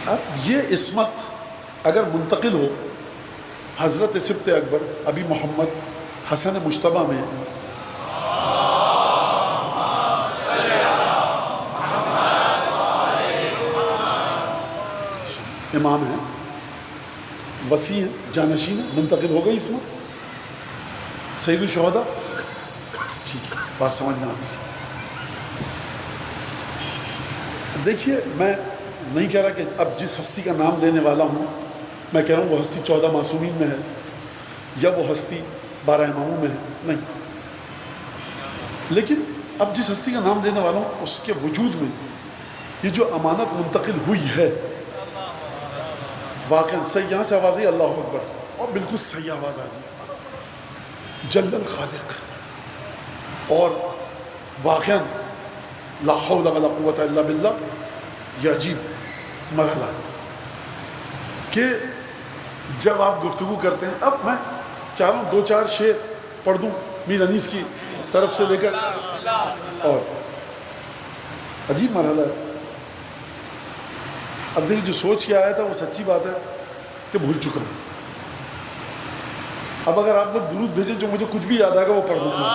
اب یہ عصمت اگر منتقل ہو حضرت سبط اکبر ابی محمد حسن مجتبیٰ میں، امام ہیں، وسیع ہیں، جانشین ہیں، منتقل ہو گئی عصمت، سید الشہداء، ٹھیک ہے، بات سمجھ میں آتی ہے۔ دیکھیے میں نہیں کہہ رہا کہ اب جس ہستی کا نام لینے والا ہوں میں کہہ رہا ہوں وہ ہستی 14 معصومین میں ہے یا وہ ہستی 12 اماموں میں ہے، نہیں، لیکن اب جس ہستی کا نام لینے والا ہوں اس کے وجود میں یہ جو امانت منتقل ہوئی ہے، واقعاً صحیح، یہاں سے آواز ہے اللہ اکبر، اور بالکل صحیح آواز آ رہی، جل الخالق، اور واقعاً لا حول ولا قوت الا باللہ، یہ عجیب مرحلہ ہے کہ جب آپ گفتگو کرتے ہیں۔ اب میں چاہ رہا ہوں 2-4 شعر پڑھ دوں میر انیس کی طرف سے لے کر، اور عجیب مرحلہ ہے۔ اب دیکھیے جو سوچ کے آیا تھا وہ سچی بات ہے کہ بھول چکا ہوں۔ اب اگر آپ لوگ درود بھیجیں جو مجھے کچھ بھی یاد آئے گا وہ پڑھ دوں گا۔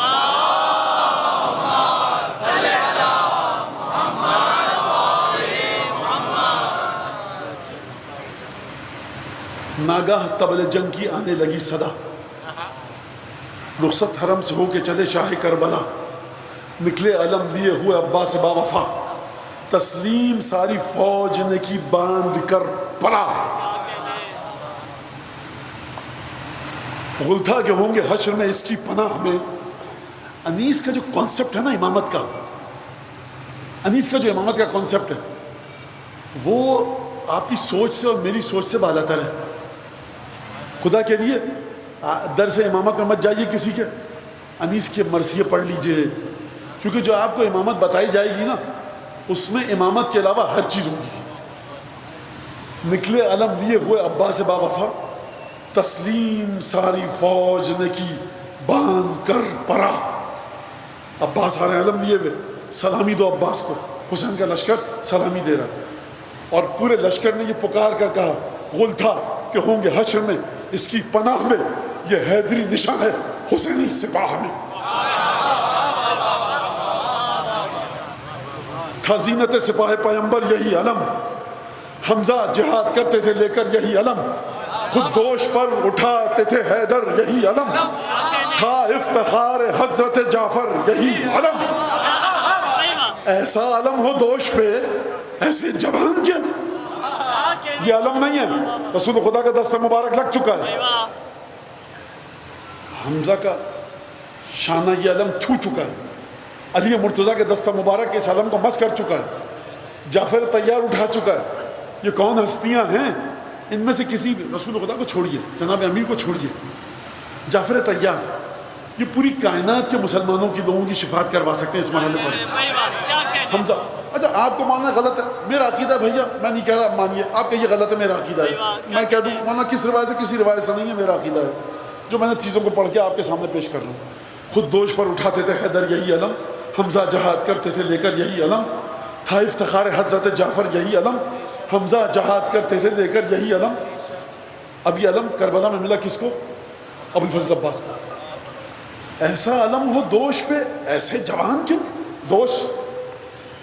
ناگاہ طبل جنگ کی آنے لگی صدا، رخصت حرم سے ہو کے چلے شاہ کربلا، نکلے علم لیے ہوئے عباس با وفا، تسلیم ساری فوج نے کی باندھ کر پرا، غلطا کہ ہوں گے حشر میں اس کی پناہ میں۔ انیس کا جو کانسیپٹ ہے نا امامت کا، انیس کا جو امامت کا کانسیپٹ ہے وہ آپ کی سوچ سے اور میری سوچ سے بالاتر ہے۔ خدا کے لیے درس امامت میں مت جائیے کسی کے، انیس کے مرثیے پڑھ لیجئے، کیونکہ جو آپ کو امامت بتائی جائے گی نا اس میں امامت کے علاوہ ہر چیز ہوگی۔ نکلے علم لیے ہوئے عباس با وفا، تسلیم ساری فوج نے کی باندھ کر پرا۔ عباس آ رہے ہیں علم لیے ہوئے، سلامی دو عباس کو، حسین کا لشکر سلامی دے رہا، اور پورے لشکر نے یہ پکار کر کہا غل تھا کہ ہوں گے حشر میں اس کی پناہ میں، یہ حیدری نشاں ہے حسینی سپاہ میں۔ تھا زینت سپاہ پیمبر یہی علم، حمزہ جہاد کرتے تھے لے کر یہی علم، خود دوش پر اٹھاتے تھے حیدر یہی علم، تھا افتخار حضرت جعفر یہی علم۔ ایسا علم ہو دوش پہ ایسے جوان کے، یہ علم نہیں ہے، رسول خدا کا دستہ مبارک لگ چکا ہے، حمزہ کا شانہ یہ علم چھو چکا ہے، علی مرتضیٰ کے دستہ مبارک اس علم کو مس کر چکا ہے، جعفر طیار اٹھا چکا ہے۔ یہ کون ہستیاں ہیں؟ ان میں سے کسی بھی، رسول خدا کو چھوڑیے، جناب امیر کو چھوڑیے، جعفر طیار یہ پوری کائنات کے مسلمانوں کی لوگوں کی شفاعت کروا سکتے ہیں اس مرحلے پر۔ حمزہ، اچھا آپ کو ماننا غلط ہے، میرا عقیدہ ہے بھیا، میں نہیں کہہ رہا مانیے، آپ کا یہ غلط ہے، میرا عقیدہ ہے، میں کہہ دوں مانا کس روایت سے کسی روایت سے نہیں ہے، میرا عقیدہ ہے جو میں نے چیزوں کو پڑھ کے آپ کے سامنے پیش کر رہا ہوں۔ خود دوش پر اٹھاتے تھے حیدر یہی علم، حمزہ جہاد کرتے تھے لے کر یہی علم، تھا افتخار حضرت جعفر یہی علم، حمزہ جہاد کرتے تھے لے کر یہی علم۔ اب یہ علم کربلا میں ملا کس کو؟ ابوالفضل عباس کو۔ ایسا علم ہو دوش پہ ایسے جوان کیوں؟ دوش،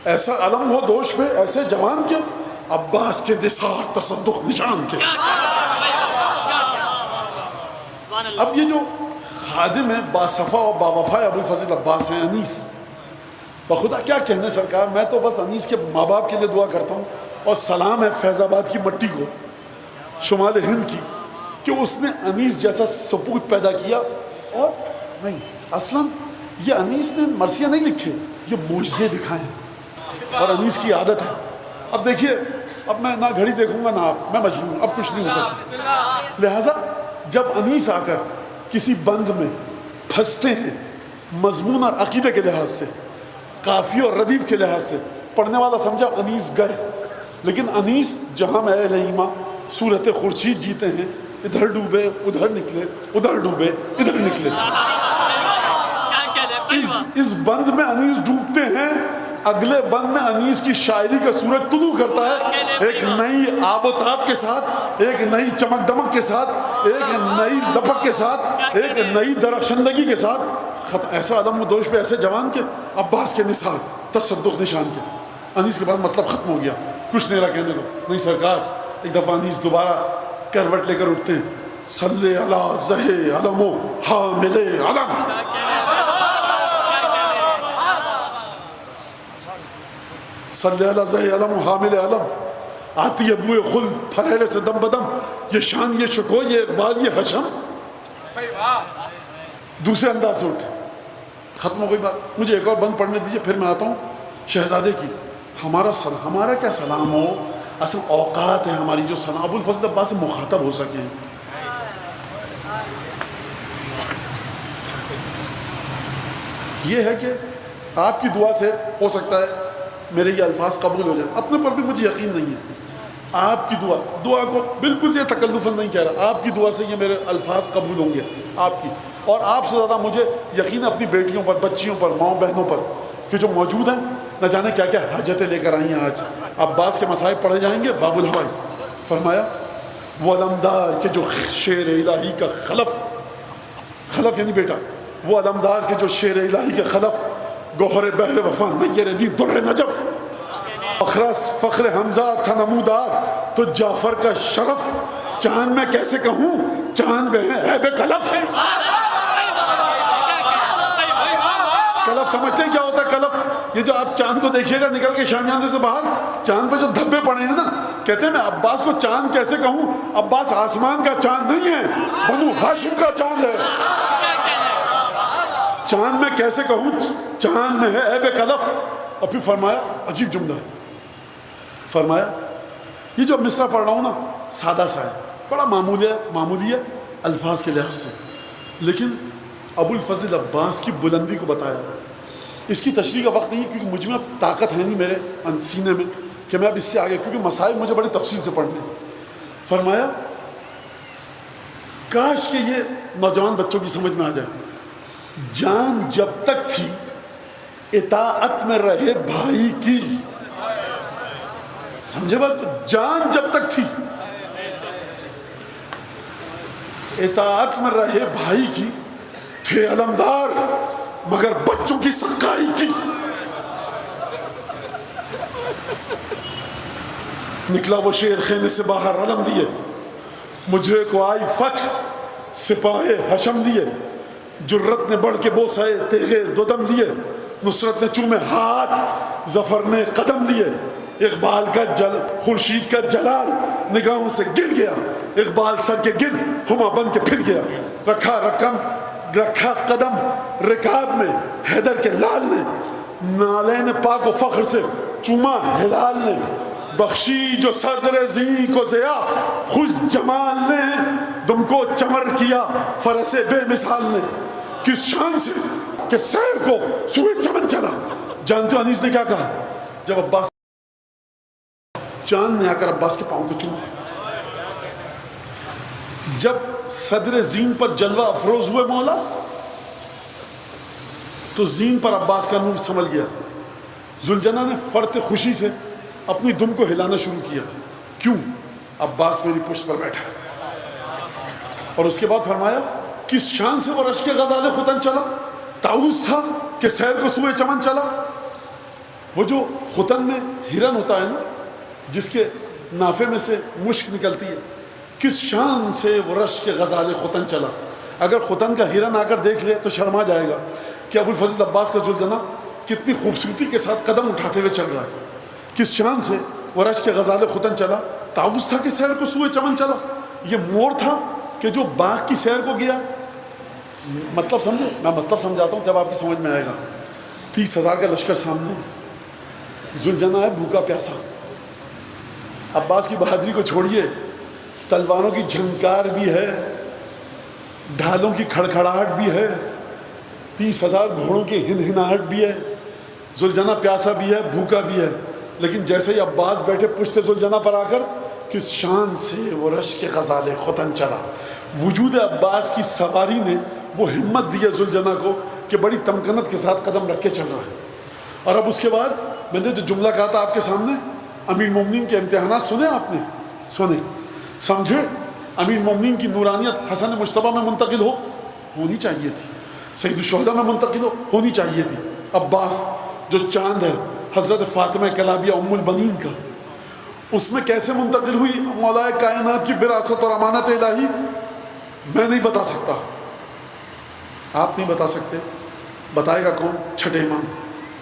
ایسا علم ہو دوش پہ ایسے جوان کیوں؟ عباس کے نثار تصدق نشان کے۔ اب یہ جو خادم ہے باصفا اور باوفا ابوالفضل عباس ہیں، انیس، بخدا کیا کہنے سرکار، میں تو بس انیس کے ماں باپ کے لیے دعا کرتا ہوں، اور سلام ہے فیض آباد کی مٹی کو، شمال ہند کی، کہ اس نے انیس جیسا سپوت پیدا کیا۔ اور نہیں، اصلاً یہ انیس نے مرثیہ نہیں لکھے، یہ معجزے دکھائے ہیں، اور انیس کی عادت ہے اب دیکھیے، اب میں نہ گھڑی دیکھوں گا نہ آپ، میں مجبور ہوں، اب کچھ نہیں ہو سکتا. لہٰذا جب انیس آ کر کسی بند میں پھنستے ہیں مضمون اور عقیدے کے لحاظ سے، قافیے اور ردیف کے لحاظ سے، پڑھنے والا سمجھا انیس گئے، لیکن انیس جہاں میں اہل ایمان صورت خورشید جیتے ہیں، ادھر ڈوبے ادھر نکلے، ادھر ڈوبے ادھر نکلے. اس بند میں انیس ڈوبتے ہیں، اگلے بند میں انیس کی شاعری کا سورج طلوع کرتا ہے، ایک نئی آب و تاب کے ساتھ، ایک نئی چمک دمک کے ساتھ، ایک نئی لپک کے ساتھ، ایک نئی درخشندگی کے ساتھ. ایسا عدم و دوش پہ ایسے جوان کے عباس کے نثار، تصدق نشان کے. انیس کے بعد مطلب ختم ہو گیا، کچھ نہیں رہا کہنے کو. نہیں سرکار، ایک دفعہ انیس دوبارہ کروٹ لے کر اٹھتے ہیں. صلی اللہ زہے علم و حامل علم، صلی اللہ زہے علم و حامل علم، آتی ہے بوئے خلد پھریلے سے دم بدم، یہ شان یہ شکو یہ اقبال یہ حشم. دوسرے انداز سے اٹھے، ختم ہو گئی بات. مجھے ایک اور بند پڑھنے دیجیے، پھر میں آتا ہوں شہزادے کی. ہمارا کیا سلام ہو، اصل اوقات ہے ہماری جو سلام ابو الفضل عباس سے مخاطب ہو سکیں. یہ ہے کہ آپ کی دعا سے ہو سکتا ہے میرے یہ الفاظ قبول ہو جائیں. اپنے پر بھی مجھے یقین نہیں ہے. آپ کی دعا کو بالکل یہ تکلفاً نہیں کہہ رہا، آپ کی دعا سے یہ میرے الفاظ قبول ہوں گے آپ کی. اور آپ سے زیادہ مجھے یقین اپنی بیٹیوں پر، بچیوں پر، ماؤں بہنوں پر کہ جو موجود ہیں، نہ جانے کیا کیا حاجتیں لے کر آئی ہیں. آج عباس کے مصائب پڑھے جائیں گے. باب الحوائج فرمایا وہ علمدار کہ جو شعر الہی کا خلف یعنی بیٹا، وہ علمدار کہ جو شعر الہی کے خلف، گوہر بحر وفا نیر دی در نجف، فخر حمزہ تھا نمودار تو جعفر کا شرف، چاند میں کیسے کہوں چاند میں ہے عیب کلف. کلف سمجھتے ہیں کیا ہوتا ہے کلف؟ یہ جو آپ چاند کو دیکھیے گا نکل کے شامیاندے سے باہر، چاند پہ جو دھبے پڑے ہیں نا، کہتے ہیں میں عباس کو چاند کیسے کہوں، عباس آسمان کا چاند نہیں ہے، بنو ہاشم کا چاند ہے. چاند میں کیسے کہوں چاند میں ہے عیب کلف. اور پھر فرمایا عجیب جملہ، فرمایا یہ جو مصرع پڑھ رہا ہوں نا سادہ سا ہے، بڑا معمولی ہے الفاظ کے لحاظ سے، لیکن ابو الفضل عباس کی بلندی کو بتایا. اس کی تشریح کا وقت نہیں ہے کیونکہ مجھ میں اب طاقت ہے نہیں میرے سینے میں کہ میں اب اس سے آگے، کیونکہ مسائل مجھے بڑی تفصیل سے پڑھنے ہیں. فرمایا کاش کہ یہ نوجوان بچوں کی سمجھ میں آ جائے. جان جب تک تھی اطاعت میں رہے بھائی کی، سمجھے بات؟ جان جب تک تھی اطاعت میں رہے بھائی کی، تھے علمدار مگر بچوں کی سقائی کی. نکلا وہ شیر خیمے سے باہر علم دیے، مجرے کو آئی فتح سپاہ حشم دیے، جرت نے بڑھ کے بوسائے تیغے دو دم دیے، نصرت نے چومے ہاتھ ظفر نے قدم دیے. اقبال کا خورشید کا جلال نگاہوں سے گر گیا، اقبال سر کے گرد ہما بن کے پھر گیا. رکھا قدم رکاب میں حیدر کے لال نے، نالین پاک و فخر سے چوما ہلال نے، بخشی جو صدر زی کو ضیا خوش جمال نے، دم کو چمر کیا فرس بے مثال نے. کس شان سے کہ سیر کو سوئے چمن چلا. جانتے ہو انیس نے کیا کہا جب عباس چاند نے آ کر عباس کے پاؤں کو چوما؟ جب صدر زین پر جلوہ افروز ہوئے مولا تو زین پر عباس کا نور سمل گیا. ذوالجنہ نے فرط خوشی سے اپنی دم کو ہلانا شروع کیا. کیوں؟ عباس میری پشت پر بیٹھا. اور اس کے بعد فرمایا کس شان سے وہ رشک غزال ختن چلا، طاؤس تھا کہ سیر کو سوئے چمن چلا. وہ جو ختن میں ہرن ہوتا ہے نا جس کے نافے میں سے مشک نکلتی ہے، کس شان سے وہ رشک غزال ختن چلا. اگر ختن کا ہرن آ کر دیکھ لے تو شرما جائے گا کہ ابو الفضل عباس کا ذوالجنہ کتنی خوبصورتی کے ساتھ قدم اٹھاتے ہوئے چل رہا ہے. کس شان سے وہ رشک غزال ختن چلا، طاؤس تھا کہ سیر کو سوئے چمن چلا. یہ مور تھا کہ جو باغ کی سیر کو گیا. مطلب سمجھے؟ میں مطلب سمجھاتا ہوں جب آپ کی سمجھ میں آئے گا. 30,000 کا لشکر سامنے ہے، ذوالجنہ ہے بھوکا پیاسا، عباس کی بہادری کو چھوڑیے، تلواروں کی جھنکار بھی ہے، ڈھالوں کی کھڑکھڑاہٹ بھی ہے، 30,000 گھوڑوں کی ہنہناہٹ بھی ہے، ذوالجنہ پیاسا بھی ہے، بھوکا بھی ہے، لیکن جیسے ہی عباس بیٹھے پشت ذوالجنہ پر آ کر کس شان سے وہ رش کے غزالے ختن چلا۔ وجود عباس کی سواری نے وہ ہمت دی ہے ذوالجنہ کو کہ بڑی تمکنت کے ساتھ قدم رکھ کے چل رہا ہے۔ اور اب اس کے بعد میں نے جو جملہ کہا تھا آپ کے سامنے، امیر المومنین کے امتحانات سنے آپ نے؟ سنے، سمجھے؟ امیر المومنین کی نورانیت حسن مجتبیٰ میں منتقل ہونی چاہیے تھی، سید الشہداء میں منتقل ہونی چاہیے تھی۔ عباس جو چاند ہے حضرت فاطمہ کلابیہ ام البنین کا، اس میں کیسے منتقل ہوئی مولا کائنات کی وراثت اور امانت الہی؟ میں نہیں بتا سکتا، آپ نہیں بتا سکتے، بتائے گا کون؟ چھٹے امام۔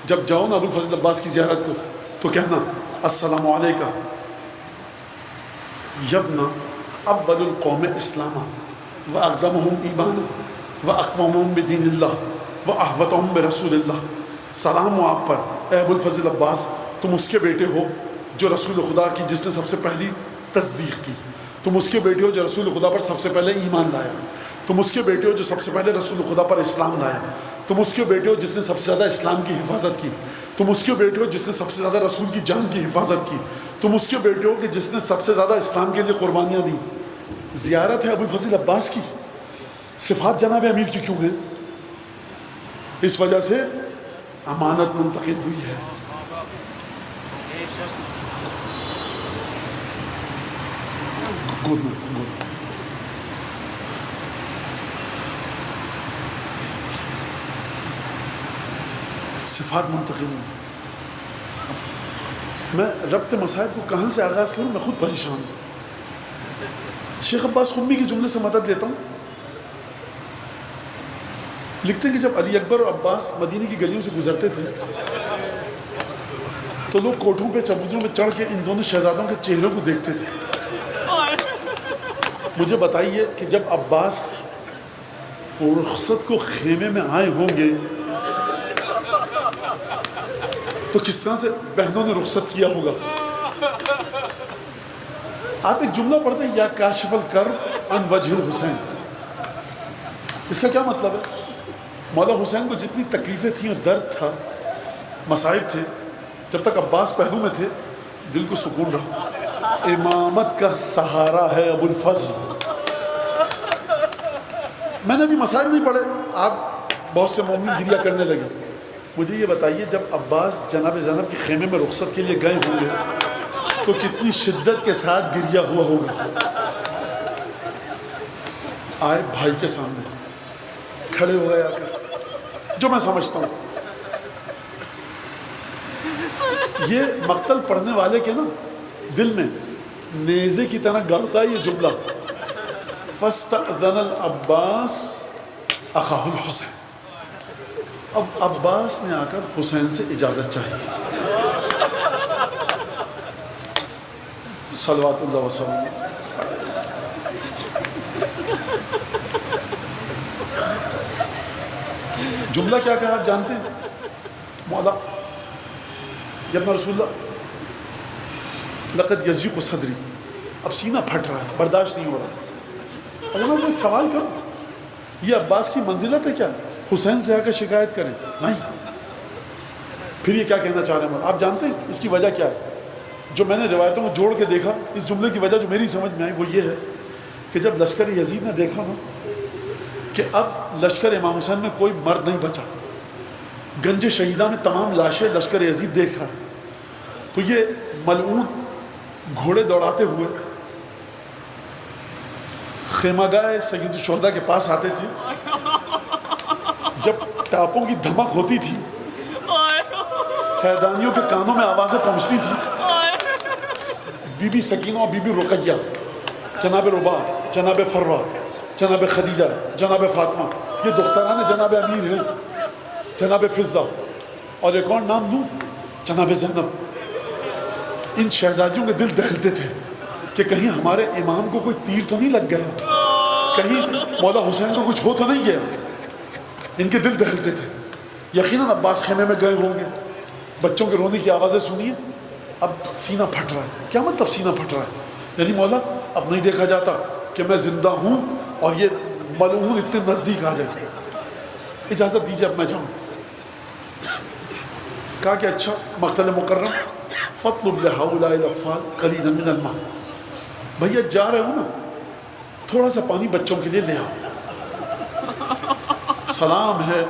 جب جاؤ نا ابو الفضل عباس کی زیارت کو تو کہنا السلام علیکہ یبنا اول القوم اسلاما واقدمہم ایمانا واقومہم بدین اللہ واحوطہم برسول اللہ۔ سلام ہو آپ پر اے ابو الفضل عباس، تم اس کے بیٹے ہو جو رسول خدا کی جس نے سب سے پہلی تصدیق کی، تم اس کے بیٹے ہو جو رسول خدا پر سب سے پہلے ایمان لایا، تم اس کے بیٹے ہو جو سب سے پہلے رسول خدا پر اسلام لایا، تم اس کے بیٹے ہو جس نے سب سے زیادہ اسلام کی حفاظت کی، تم اس کے بیٹے ہو جس نے سب سے زیادہ رسول کی جان کی حفاظت کی، تم اس کے بیٹے ہو کہ جس نے سب سے زیادہ اسلام کے لیے قربانیاں دیں۔ زیارت ہے ابو الفضل عباس کی، صفات جناب امیر کی کیوں ہیں؟ اس وجہ سے امانت منتقل ہوئی ہے۔ صفات منتقل ہوئی۔ میں ربط مسائل کو کہاں سے آغاز کروں، میں خود پریشان ہوں۔ شیخ عباس قمی کے جملے سے مدد لیتا ہوں، لکھتے ہیں کہ جب علی اکبر اور عباس مدینے کی گلیوں سے گزرتے تھے تو لوگ کوٹھوں پہ چبوتروں پہ چڑھ کے ان دونوں شہزادوں کے چہروں کو دیکھتے تھے۔ مجھے بتائیے کہ جب عباس رخصت کو خیمے میں آئے ہوں گے تو کس طرح سے بہنوں نے رخصت کیا ہوگا؟ آپ ایک جملہ پڑھتے ہیں یا کاشف الکرب عن وجہ حسین، اس کا کیا مطلب ہے؟ مولا حسین کو جتنی تکلیفیں تھیں اور درد تھا، مصائب تھے، جب تک عباس پہلو میں تھے دل کو سکون رہا۔ امامت کا سہارا ہے ابو الفضل۔ میں نے ابھی مسائل نہیں پڑھے، آپ بہت سے مومن گریہ کرنے لگے۔ مجھے یہ بتائیے جب عباس جناب زینب کے خیمے میں رخصت کے لیے گئے ہوں گے تو کتنی شدت کے ساتھ گریہ ہوا ہوگا۔ آئے بھائی کے سامنے کھڑے ہو گئے آ کر، جو میں سمجھتا ہوں یہ مقتل پڑھنے والے کے نا دل میں نیزے کی طرح گڑتا ہے یہ جملہ، فاستأذن العباس اخاہ الحسین۔ اب عباس نے آ کر حسین سے اجازت چاہی۔ صلوات اللہ وسلم۔ جملہ کیا کہا آپ جانتے ہیں؟ مولا جب رسول اللہ لقد یضیق صدری، اب سینہ پھٹ رہا ہے، برداشت نہیں ہو رہا۔ اگر میں ایک سوال کروں، یہ عباس کی منزلت ہے کیا حسین سے آ کر شکایت کریں؟ نہیں۔ پھر یہ کیا کہنا چاہ رہے ہیں؟ آپ جانتے ہیں اس کی وجہ کیا ہے؟ جو میں نے روایتوں کو جوڑ کے دیکھا، اس جملے کی وجہ جو میری سمجھ میں آئی وہ یہ ہے کہ جب لشکر یزید نے دیکھا نا کہ اب لشکر امام حسین میں کوئی مرد نہیں بچا، گنج شہیدہ میں تمام لاشیں لشکر یزید دیکھ رہا ہے، تو یہ ملعون گھوڑے دوڑاتے ہوئے خیمہ گاہ سید الشہداء کے پاس آتے تھے۔ جب ٹاپوں کی دھمک ہوتی تھی، سیدانیوں کے کانوں میں آوازیں پہنچتی تھی، بی بی سکینہ اور بی بی رقیہ، جناب رباع، جناب فروا، جناب خدیجہ، جناب فاطمہ، یہ دختران جناب امیر ہیں، جناب فضہ، اور ایک اور نام دوں، جناب زینب۔ ان شہزادیوں کے دل دہلتے تھے کہ کہیں ہمارے امام کو کوئی تیر تو نہیں لگ گیا، کہیں مولا حسین کو کچھ ہو تو نہیں گیا۔ ان کے دل دہلتے تھے۔ یقیناً عباس خیمے میں گئے ہوں گے، بچوں کے رونے کی آوازیں سنیے، اب سینہ پھٹ رہا ہے. کیا مطلب سینہ پھٹ رہا ہے؟ یعنی مولا اب نہیں دیکھا جاتا کہ میں زندہ ہوں اور یہ ملعون اتنے نزدیک آ جائے. اجازت دیجیے اب میں جاؤں. کہا کہ اچھا مقتل مکرم فاطلب لهؤلاء الاطفال قليلا من الماء. بھیا جا رہے ہو نا, تھوڑا سا پانی بچوں کے لیے لے آؤ. سلام ہے.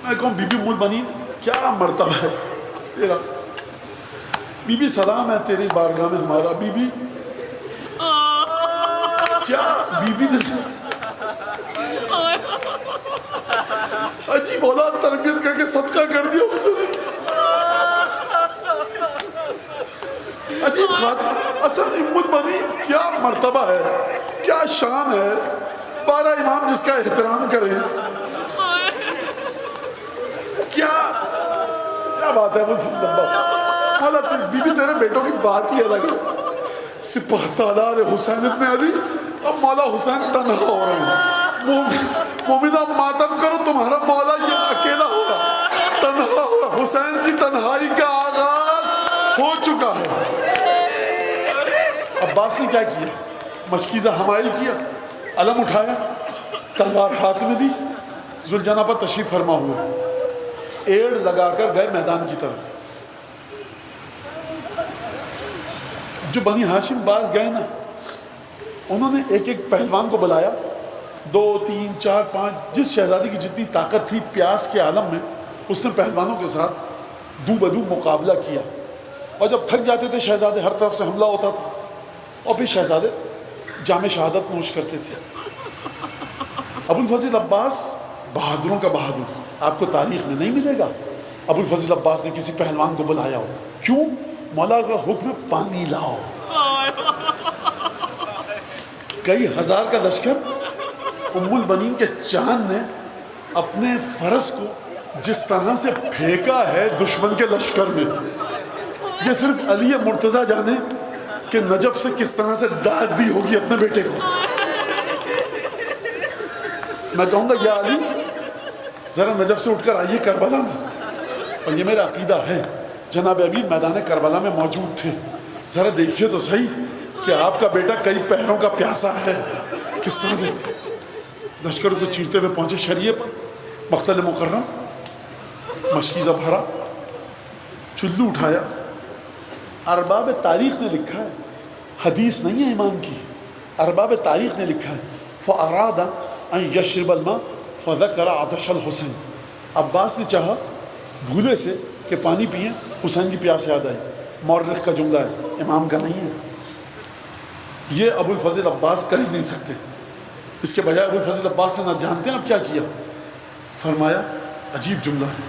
میں کہوں بی بی مول بنی کیا مرتبہ ہے تیرا. بی بی سلام ہے تیری بارگاہ میں ہمارا. بی بی کیا بی بی نے عجیب اولاد تربیت کر کے صدقہ کر دیا اس نے. عجیب خاتم. اصل امت بنی کیا مرتبہ ہے, کیا شان ہے. 12 امام جس کا احترام کریں. کیا بات ہے. مولا بی بی تیرے بیٹوں کی بات ہی الگ ہے. سپہ سالار حسین ابن علی, اب مولا حسین تنہا ہو رہے ہیں. مومنہ ماتم کرو, تمہارا مولا یہ اکیلا ہوگا, تنہا ہوگا. حسین کی تنہائی کا آغاز ہو چکا ہے. عباس نے کیا کیا؟ مشکیزہ حمائل کیا, علم اٹھایا, تلوار ہاتھ میں دی, ذوالجناح پر تشریف فرما ہوا, ایڑ لگا کر گئے میدان کی طرف. جو بنی ہاشم باز گئے نا, انہوں نے ایک ایک پہلوان کو بلایا, 2 3 4 5, جس شہزادی کی جتنی طاقت تھی پیاس کے عالم میں, اس نے پہلوانوں کے ساتھ دو بدو مقابلہ کیا. اور جب تھک جاتے تھے شہزادے, ہر طرف سے حملہ ہوتا تھا, اور پھر شہزادے جام شہادت نوش کرتے تھے. ابو الفضل عباس بہادروں کا بہادر, آپ کو تاریخ میں نہیں ملے گا ابو الفضل عباس نے کسی پہلوان کو بلایا ہو. کیوں؟ مولا کا حکم ہے پانی لاؤ. کئی ہزار کا لشکر ام البنین کے چاند نے اپنے فرس کو جس طرح سے پھینکا ہے دشمن کے لشکر میں, یہ صرف علی مرتضیٰ جانے کہ نجف سے کس طرح سے داد دی ہوگی اپنے بیٹے کو. میں کہوں گا یا علی ذرا نجف سے اٹھ کر آئیے کربلا میں. اور یہ میرا عقیدہ ہے, جناب امیر میدان کربلا میں موجود تھے, ذرا دیکھیے تو صحیح کہ آپ کا بیٹا کئی پہروں کا پیاسا ہے. کس طرح سے لشکر کو چیرتے ہوئے پہنچے شریعہ پر. مقتل مکرم مشکیزہ بھرا, چلو اٹھایا. ارباب تاریخ نے لکھا ہے, حدیث نہیں ہے امام کی, ارباب تاریخ نے لکھا ہے, فَأَرَادَ أَن يَشْرِبَ الْمَاءَ فَذَكَرَ عَطْشَ الْحُسَيْنِ. عباس نے چاہا بھولے سے کہ پانی پئیں, حسین کی پیاس یاد آئی. مورخ کا جملہ ہے, امام کا نہیں ہے. یہ ابو الفضل عباس کر ہی نہیں سکتے. اس کے بجائے ابو الفضل عباس نے نہ جانتے ہیں اب کیا کیا. فرمایا عجیب جملہ ہے,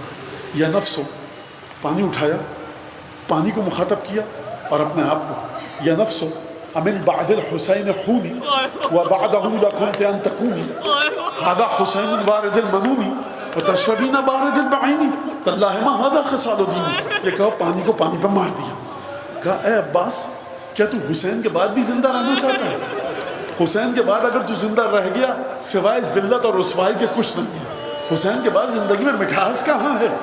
یا نفسو, پانی اٹھایا, پانی کو مخاطب کیا اور اپنے آپ کو, یا نفسو امن بعد الحسین خونی وبعدہ لکنت ان تکونی هذا حسین وارد المنونی وتشربین بارد البعینی تاللہ ما هذا خصال دینی. یہ کہو پانی کو پانی پہ مار دیا. کہا اے عباس کیا تو حسین کے بعد بھی زندہ رہنا چاہتا ہے؟ حسین کے بعد اگر تو زندہ رہ گیا سوائے ذلت اور رسوائی کے کچھ نہیں ہے. حسین کے بعد زندگی میں مٹھاس کہاں ہے؟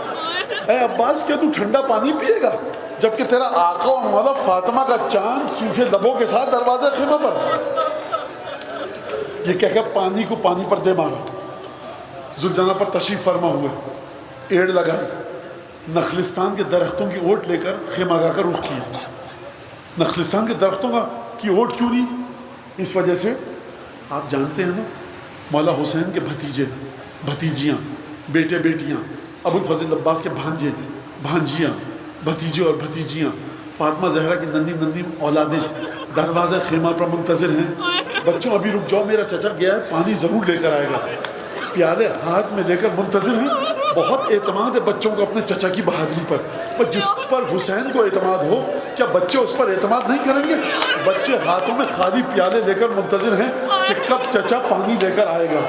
اے عباس کیا تو ٹھنڈا پانی پیے گا جبکہ تیرا آقا و مولا فاطمہ کا چاند سوکھے لبوں کے ساتھ دروازے خیمہ پر. یہ کہہ کر پانی کو پانی پر دے مارا. ذوالجناح پر تشریف فرما ہوئے, ایڑ لگائی, نخلستان کے درختوں کی اوٹ لے کر خیمہ گاہ کر رخ کیا. نخلستان کے درختوں کی اوٹ کیوں نہیں؟ اس وجہ سے آپ جانتے ہیں نا, مولا حسین کے بھتیجے بھتیجیاں, بیٹے بیٹیاں, ابو الفضل عباس کے بھانجے بھانجیاں, بھتیجے اور بھتیجیاں, فاطمہ زہرا کی ننھی ننھی اولادیں دروازہ خیمہ پر منتظر ہیں. بچوں ابھی رک جاؤ, میرا چچا گیا ہے, پانی ضرور لے کر آئے گا. پیالے ہاتھ میں لے کر منتظر ہیں. بہت اعتماد ہے بچوں کو اپنے چچا کی بہادری پر. پر جس پر حسین کو اعتماد ہو, کیا بچے اس پر اعتماد نہیں کریں گے؟ بچے ہاتھوں میں خالی پیالے لے کر منتظر ہیں کہ کب چچا پانی لے کر آئے گا.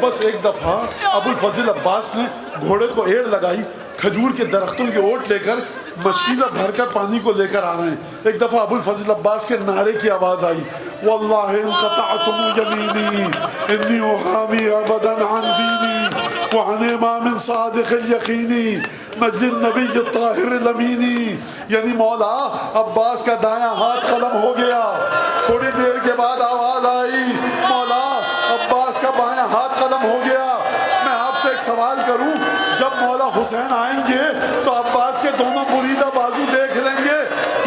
بس ایک دفعہ ابو الفضل عباس نے گھوڑے کو ایڑ لگائی, کھجور کے درختوں کی اوٹ لے کر مشکیزہ بھر کر پانی کو لے کر آ رہے ہیں. ایک دفعہ ابو الفضل عباس کے نعرے کی آواز آئی, واللہ ان قطعتم یمینی انی احامی ابدا عن دینی وعن امام من صادق الیقینی نجل النبی الطاہر الامینی. یعنی مولا عباس کا دایاں ہاتھ قلم ہو گیا. تھوڑی دیر کے بعد آواز آئی مولا عباس کا بایاں ہاتھ قلم ہو گیا. میں آپ سے ایک سوال کروں, جب مولا حسین آئیں گے تو عباس کے دونوں بریدہ بازو دیکھ لیں گے.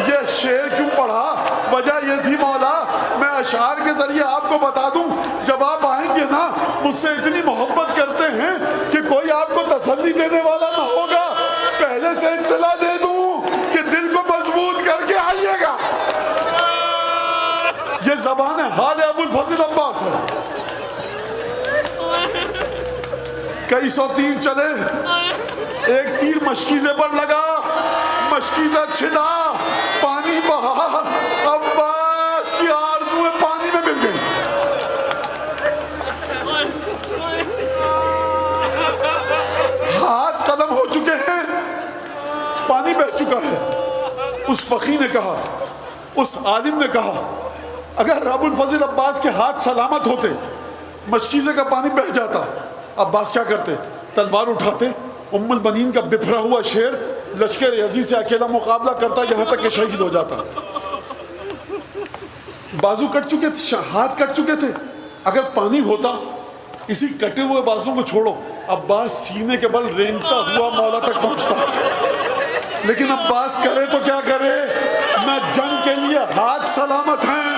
یہ شعر کیوں پڑھا؟ وجہ یہ تھی مولا میں اشعار کے ذریعے آپ کو بتا دوں, جب آپ آئیں گے نا مجھ سے اتنی محبت کرتے ہیں کہ کوئی آپ کو تسلی دینے والا نہ ہوگا. پہلے سے اطلاع دے دوں کہ دل کو مضبوط کر کے آئیے گا. یہ زبان حال ابو الفضل عباس ہے. کئی سو تیر چلے, ایک تیر مشکیزے پر لگا, مشکیزہ چھلا, پانی بہا, عباس کی آرزویں پانی میں مل گئی. ہاتھ قلم ہو چکے ہیں, پانی بہ چکا ہے. اس فقیہ نے کہا, اس عالم نے کہا, اگر ابو الفضل عباس کے ہاتھ سلامت ہوتے, مشکیزے کا پانی بہ جاتا, عباس کیا کرتے؟ تلوار اٹھاتے, ام البنین کا بپھرا ہوا شیر لشکر یزید سے اکیلا مقابلہ کرتا, یہاں تک کہ شہید ہو جاتا. بازو کٹ چکے تھے, ہاتھ کٹ چکے تھے. اگر پانی ہوتا, اسی کٹے ہوئے بازو کو چھوڑو, عباس سینے کے بل رینگتا ہوا مولا تک پہنچتا. لیکن عباس کرے تو کیا کرے, نہ جنگ کے لیے ہاتھ سلامت ہیں,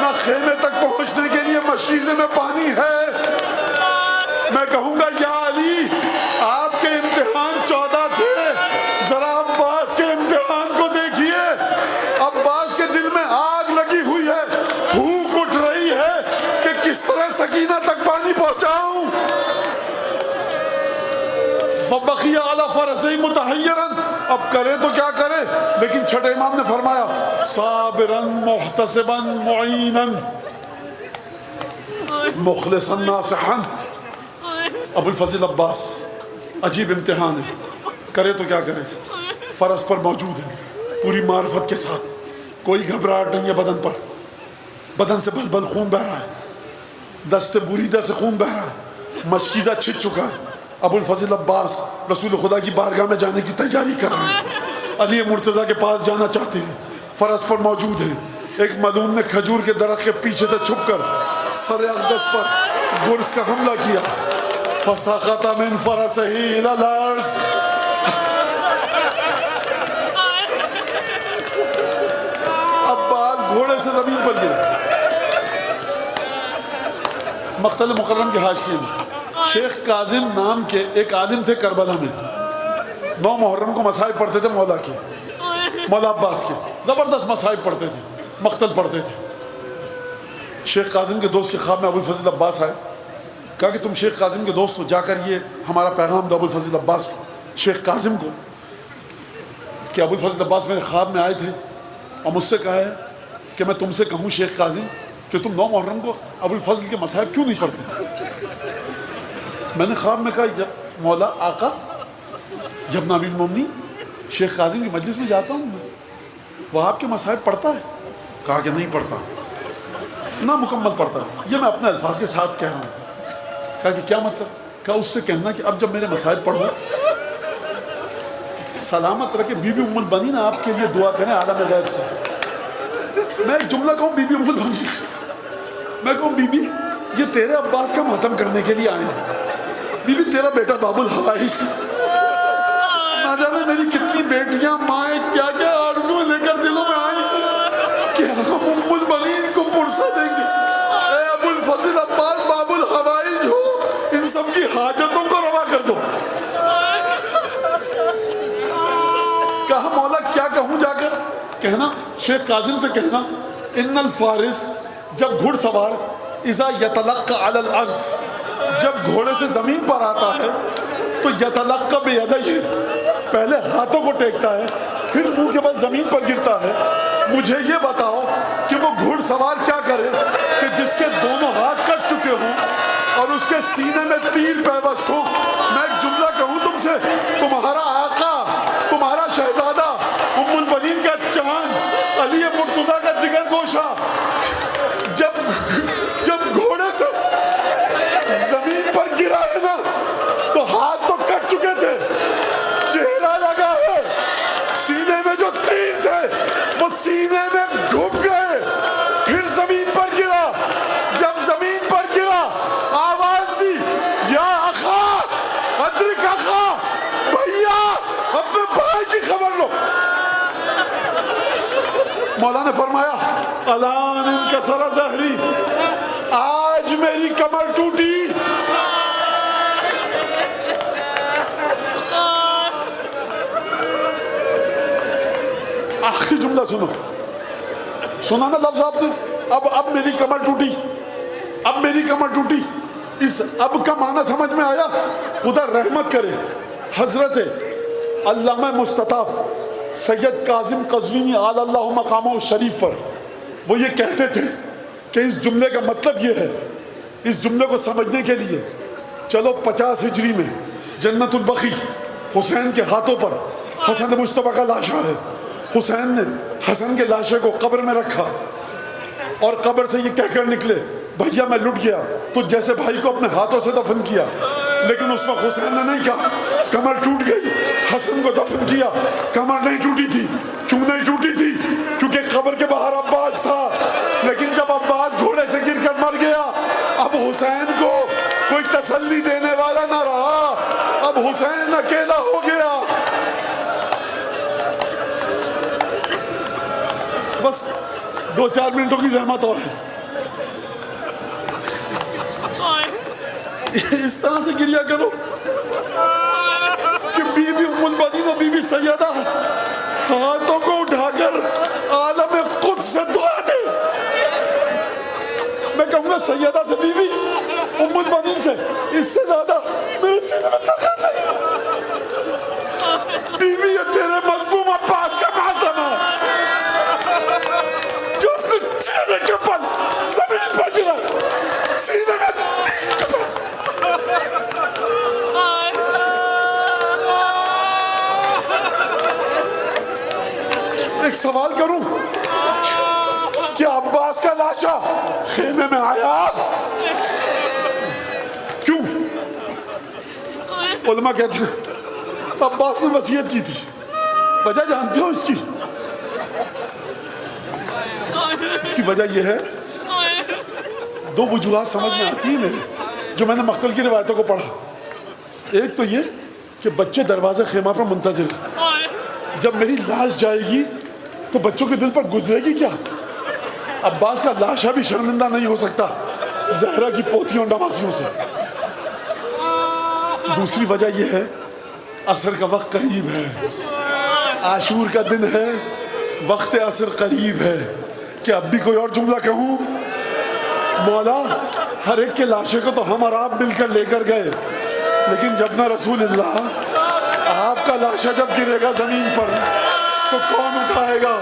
نہ خیمے تک پہنچنے کے لیے مشکیزے میں پانی ہے. میں کہوں گا یا علی, آپ کے امتحان 14 تھے, ذرا عباس کے امتحان کو دیکھیے. عباس کے دل میں آگ لگی ہوئی ہے, بھوک اٹھ رہی ہے کہ کس طرح سکینہ تک پانی پہنچاؤں. فبقی علی فرسہ متحیرا, اب کرے تو کیا کرے. لیکن چھٹے امام نے فرمایا صابرا محتسبا معینا مخلصا ناصحا. ابو الفضل عباس, عجیب امتحان ہے, کرے تو کیا کرے. فرس پر موجود ہے پوری معرفت کے ساتھ, کوئی گھبراہٹ نہیں ہے بدن پر, بدن سے بل خون بہ رہا ہے, دست بریدہ سے خون بہ رہا ہے, مشکیزہ چھٹ چکا ہے. ابو الفضل عباس رسول خدا کی بارگاہ میں جانے کی تیاری کر رہے ہیں, علی مرتضیٰ کے پاس جانا چاہتے ہیں, فرس پر موجود ہیں. ایک ملعون نے کھجور کے درخت کے پیچھے سے چھپ کر سر اقدس پر گرز کا حملہ کیا. فسقط من فرسہ الی الارض. عباس گھوڑے سے زمین پر گرے. مقتل مکرم کے حاشیے میں شیخ کاظم نام کے ایک عالم تھے کربلا میں. 9 محرم کو مصائب پڑھتے تھے مولا کے, مولا عباس کے, زبردست مصائب پڑھتے تھے, مقتل پڑھتے تھے. شیخ کاظم کے دوست کے خواب میں ابو الفضل عباس آئے, کہا کہ تم شیخ کاظم کے دوست ہو, جا کر یہ ہمارا پیغام دو ابو الفضل عباس شیخ کاظم کو کہ ابو الفضل عباس میرے خواب میں آئے تھے اور مجھ سے کہا ہے کہ میں تم سے کہوں شیخ کاظم کہ تم 9 محرم کو ابو الفضل کے مصائب کیوں نہیں پڑھتے. میں نے خواب میں کہا مولا آقا جب ابن امیر المومنین شیخ کاظم کی مجلس میں جاتا ہوں میں, وہ آپ کے مصائب پڑھتا ہے. کہا کہ نہیں پڑھتا, نہ مکمل پڑھتا ہے. یہ میں اپنے الفاظ کے ساتھ کہہ رہا ہوں. کہا کہ کیا مطلب؟ کہا اس سے کہنا کہ اب جب میرے مصائب پڑھو سلامت رکھے بی بی ام البنین آپ کے لیے دعا کریں عالم غیب سے. میں ایک جملہ کہوں بی بی ام البنین سے, میں کہوں بی بی یہ تیرے عباس کا ماتم کرنے کے لیے آئے ہیں. بی بی تیرا بیٹا باب الحوائج, نہ جانے میری کتنی بیٹیاں مائیں کیا کیا آرزو لے کر دلوں میں آئی کہ ہم ام البنین کو پرسہ دیں گے. اے ابو الفضل عباس باب الحوائج ہو, ان سب کی حاجتوں کو روا کر دو. کہا مولا کیا کہوں جا کر؟ کہنا شیخ کاظم سے کہنا ان الفارس, جب گھڑ سوار اذا یتلقى علی الارض, جب گھوڑے سے زمین پر آتا ہے تو یتلقى بیدیہ, پہلے ہاتھوں کو ٹیکتا ہے پھر منہ کے بعد زمین پر گرتا ہے. مجھے یہ بتاؤ کہ وہ گھڑ سوار کیا کرے کہ جس کے دونوں ہاتھ کٹ چکے ہوں اور اس کے سینے میں تیر پیوست ہو. میں ایک جملہ کہوں تم سے, تمہارا آقا, تمہارا شہزادہ, ام البنین کا چاند, علی مرتضیٰ کا جگر گوشہ, جب گھوڑے سے زمین پر گرا ہے نا تو ہاتھ تو مولا نے فرمایا الان انکسر ظہری، آج میری کمر ٹوٹی. آخری جملہ سنا نا لفظ آپ نے، اب میری کمر ٹوٹی، اب میری کمر ٹوٹی. اس اب کا معنی سمجھ میں آیا؟ خدا رحمت کرے حضرت علامہ مستطاب سید کاظم قزوینی اعلی اللہ مقامہ شریف پر، وہ یہ کہتے تھے کہ اس جملے کا مطلب یہ ہے، اس جملے کو سمجھنے کے لیے چلو 50 ہجری میں جنت البقیع حسین کے ہاتھوں پر حسن مصطفیٰ کا لاشا ہے. حسین نے حسن کے لاشے کو قبر میں رکھا اور قبر سے یہ کہہ کر نکلے بھیا میں لٹ گیا، تو جیسے بھائی کو اپنے ہاتھوں سے دفن کیا. لیکن اس وقت حسین نے نہیں کہا کمر ٹوٹ گئی، حسن کو دفن کیا. کمر نہیں ٹوٹی تھی. کیوں نہیں ٹوٹی تھی؟ کیونکہ قبر کے باہر عباس تھا. لیکن جب عباس گھوڑے سے گر کر مر گیا، اب حسین کو کوئی تسلی دینے والا نہ رہا، اب حسین اکیلا ہو گیا. بس 2-4 منٹوں کی زحمت اور ہے. اس طرح سے گریا کرو کہ بی بی ام المؤمنین و بی بی سیدہ ہاتھوں کو اٹھا کر عالم قدس سے دعا دے. میں کہوں گا سیدہ سے بی بی ام المؤمنین سے اس سے زیادہ میرے سینے میں طاقت نہیں. بی بی یہ تیرے مظلوم عباس کا ماتم ہے جو اپنے چہرے کے پل زمین پر گرا، سینے میں ایک سوال کروں، کیا عباس کا لاشا خیمے میں آیا؟ کیوں؟ علماء کہتے ہیں عباس نے وصیت کی تھی. وجہ جانتے ہو اس کی؟ اس کی وجہ یہ ہے، 2 وجوہات سمجھ میں آتی ہیں میرے جو میں نے مقتل کی روایتوں کو پڑھا. ایک تو یہ کہ بچے دروازے خیمہ پر منتظر ہیں، جب میری لاش جائے گی تو بچوں کے دل پر گزرے گی کیا؟ عباس کا لاشا بھی شرمندہ نہیں ہو سکتا زہرا کی پوتیوں نوازیوں سے. دوسری وجہ یہ ہے عصر کا وقت قریب ہے، عاشور کا دن ہے، وقت عصر قریب ہے. کہ اب بھی کوئی اور جملہ کہوں؟ مولا ہر ایک کے لاشے کو تو ہم اور آپ مل کر لے کر گئے، لیکن جب نہ رسول اللہ آپ کا لاشا جب گرے گا زمین پر تو کون اٹھائے گا؟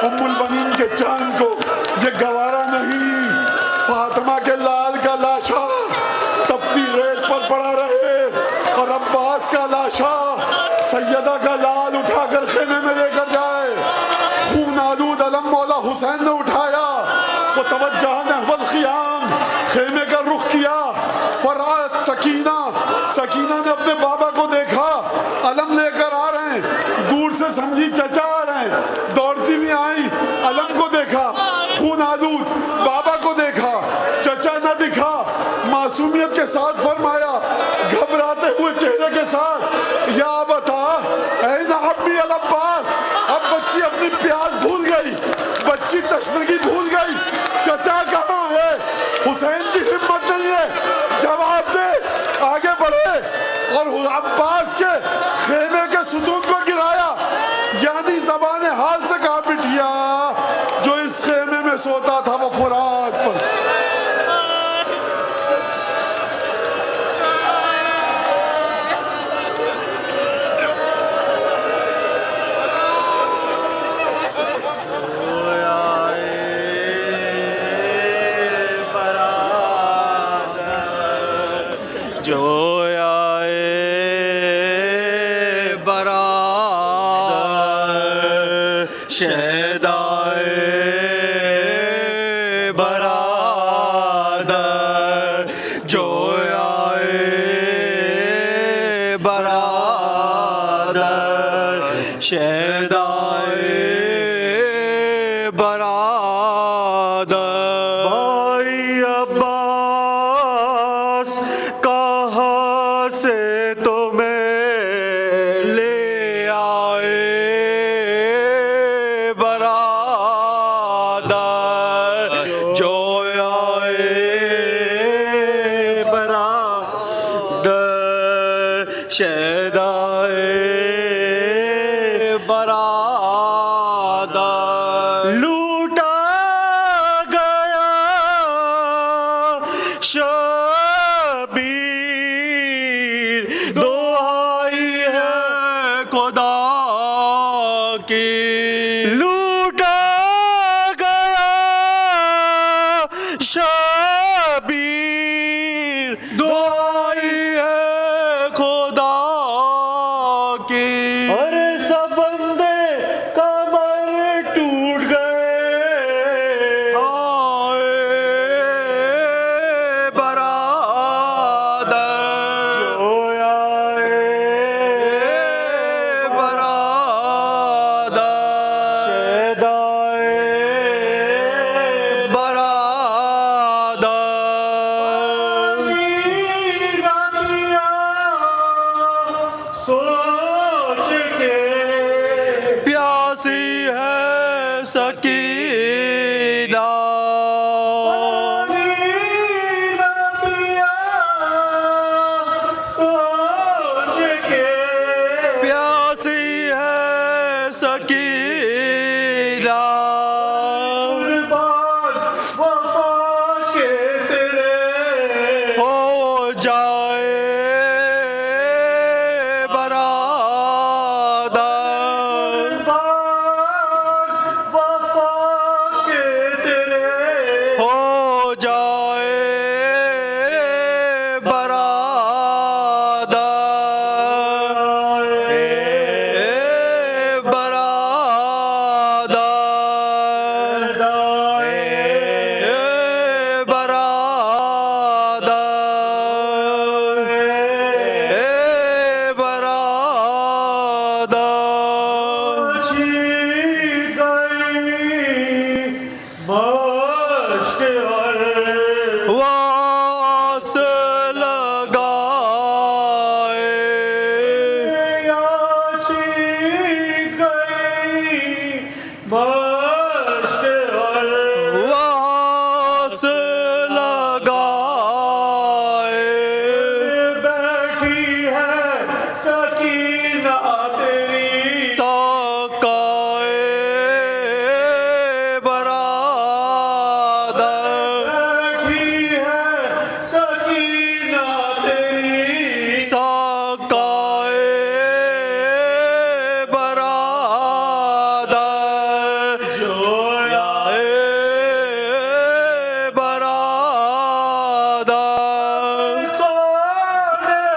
ام البنین کے چاند کو یہ گوارا نہیں فاطمہ کے لال کا لاشا تپتی ریت پر پڑا رہے اور عباس کا لاشا سیدہ کا لال اٹھا کر خیمے میں لے کر جائے. خون آلود علم مولا حسین نے اٹھایا، وہ توجہ نحو الخیام، خیمے کا رخ کیا. فرات سکینہ نے اپنے بابا کو دیکھا، علم لے کر آ رہے ہیں، دور سے سمجھی چچا آ رہے ہیں، دوڑتی بھی آئی، علم کو دیکھا، خون آلود بابا کو دیکھا، چچا نہ دکھا، معصومیت کے ساتھ فرمایا گھبراتے ہوئے چہرے کے ساتھ یا بتا اے عمی العباس. اب بچی اپنی پیاس بھول گئی، بچی تشنگی بھول گئی، چچا کہاں ہے؟ حسین کی ہمت نہیں ہے، جواب دے. آگے بڑھے اور عباس کے خیمے کے ستون کو گرایا، یعنی زبان حال سے کہا بٹھیا جو اس خیمے میں سوتا تھا وہ فرات پر. شیدائے برادر لوٹا گیا شبیر دعائی ہے خدا کی لوٹا گیا شبیر دعائی ہے خدا کی اور سب بندے کمر ٹوٹ گئے آئے برادر جو آئے برادر شیدائے برادر سوچ کے پیاسی ہے سکینہ سوچ کے پیاسی ہے سکینہ قربان وفا کے تیرے ہو جائے برادر وفا کے تیرے ہو جائے برادر واس لگائے واس لگائے بیٹھی ہے سکینہ تیری ساقائے برادر بیٹھی ہے سکینہ تیری ساقائے برادر جو آئے برادر کون ہے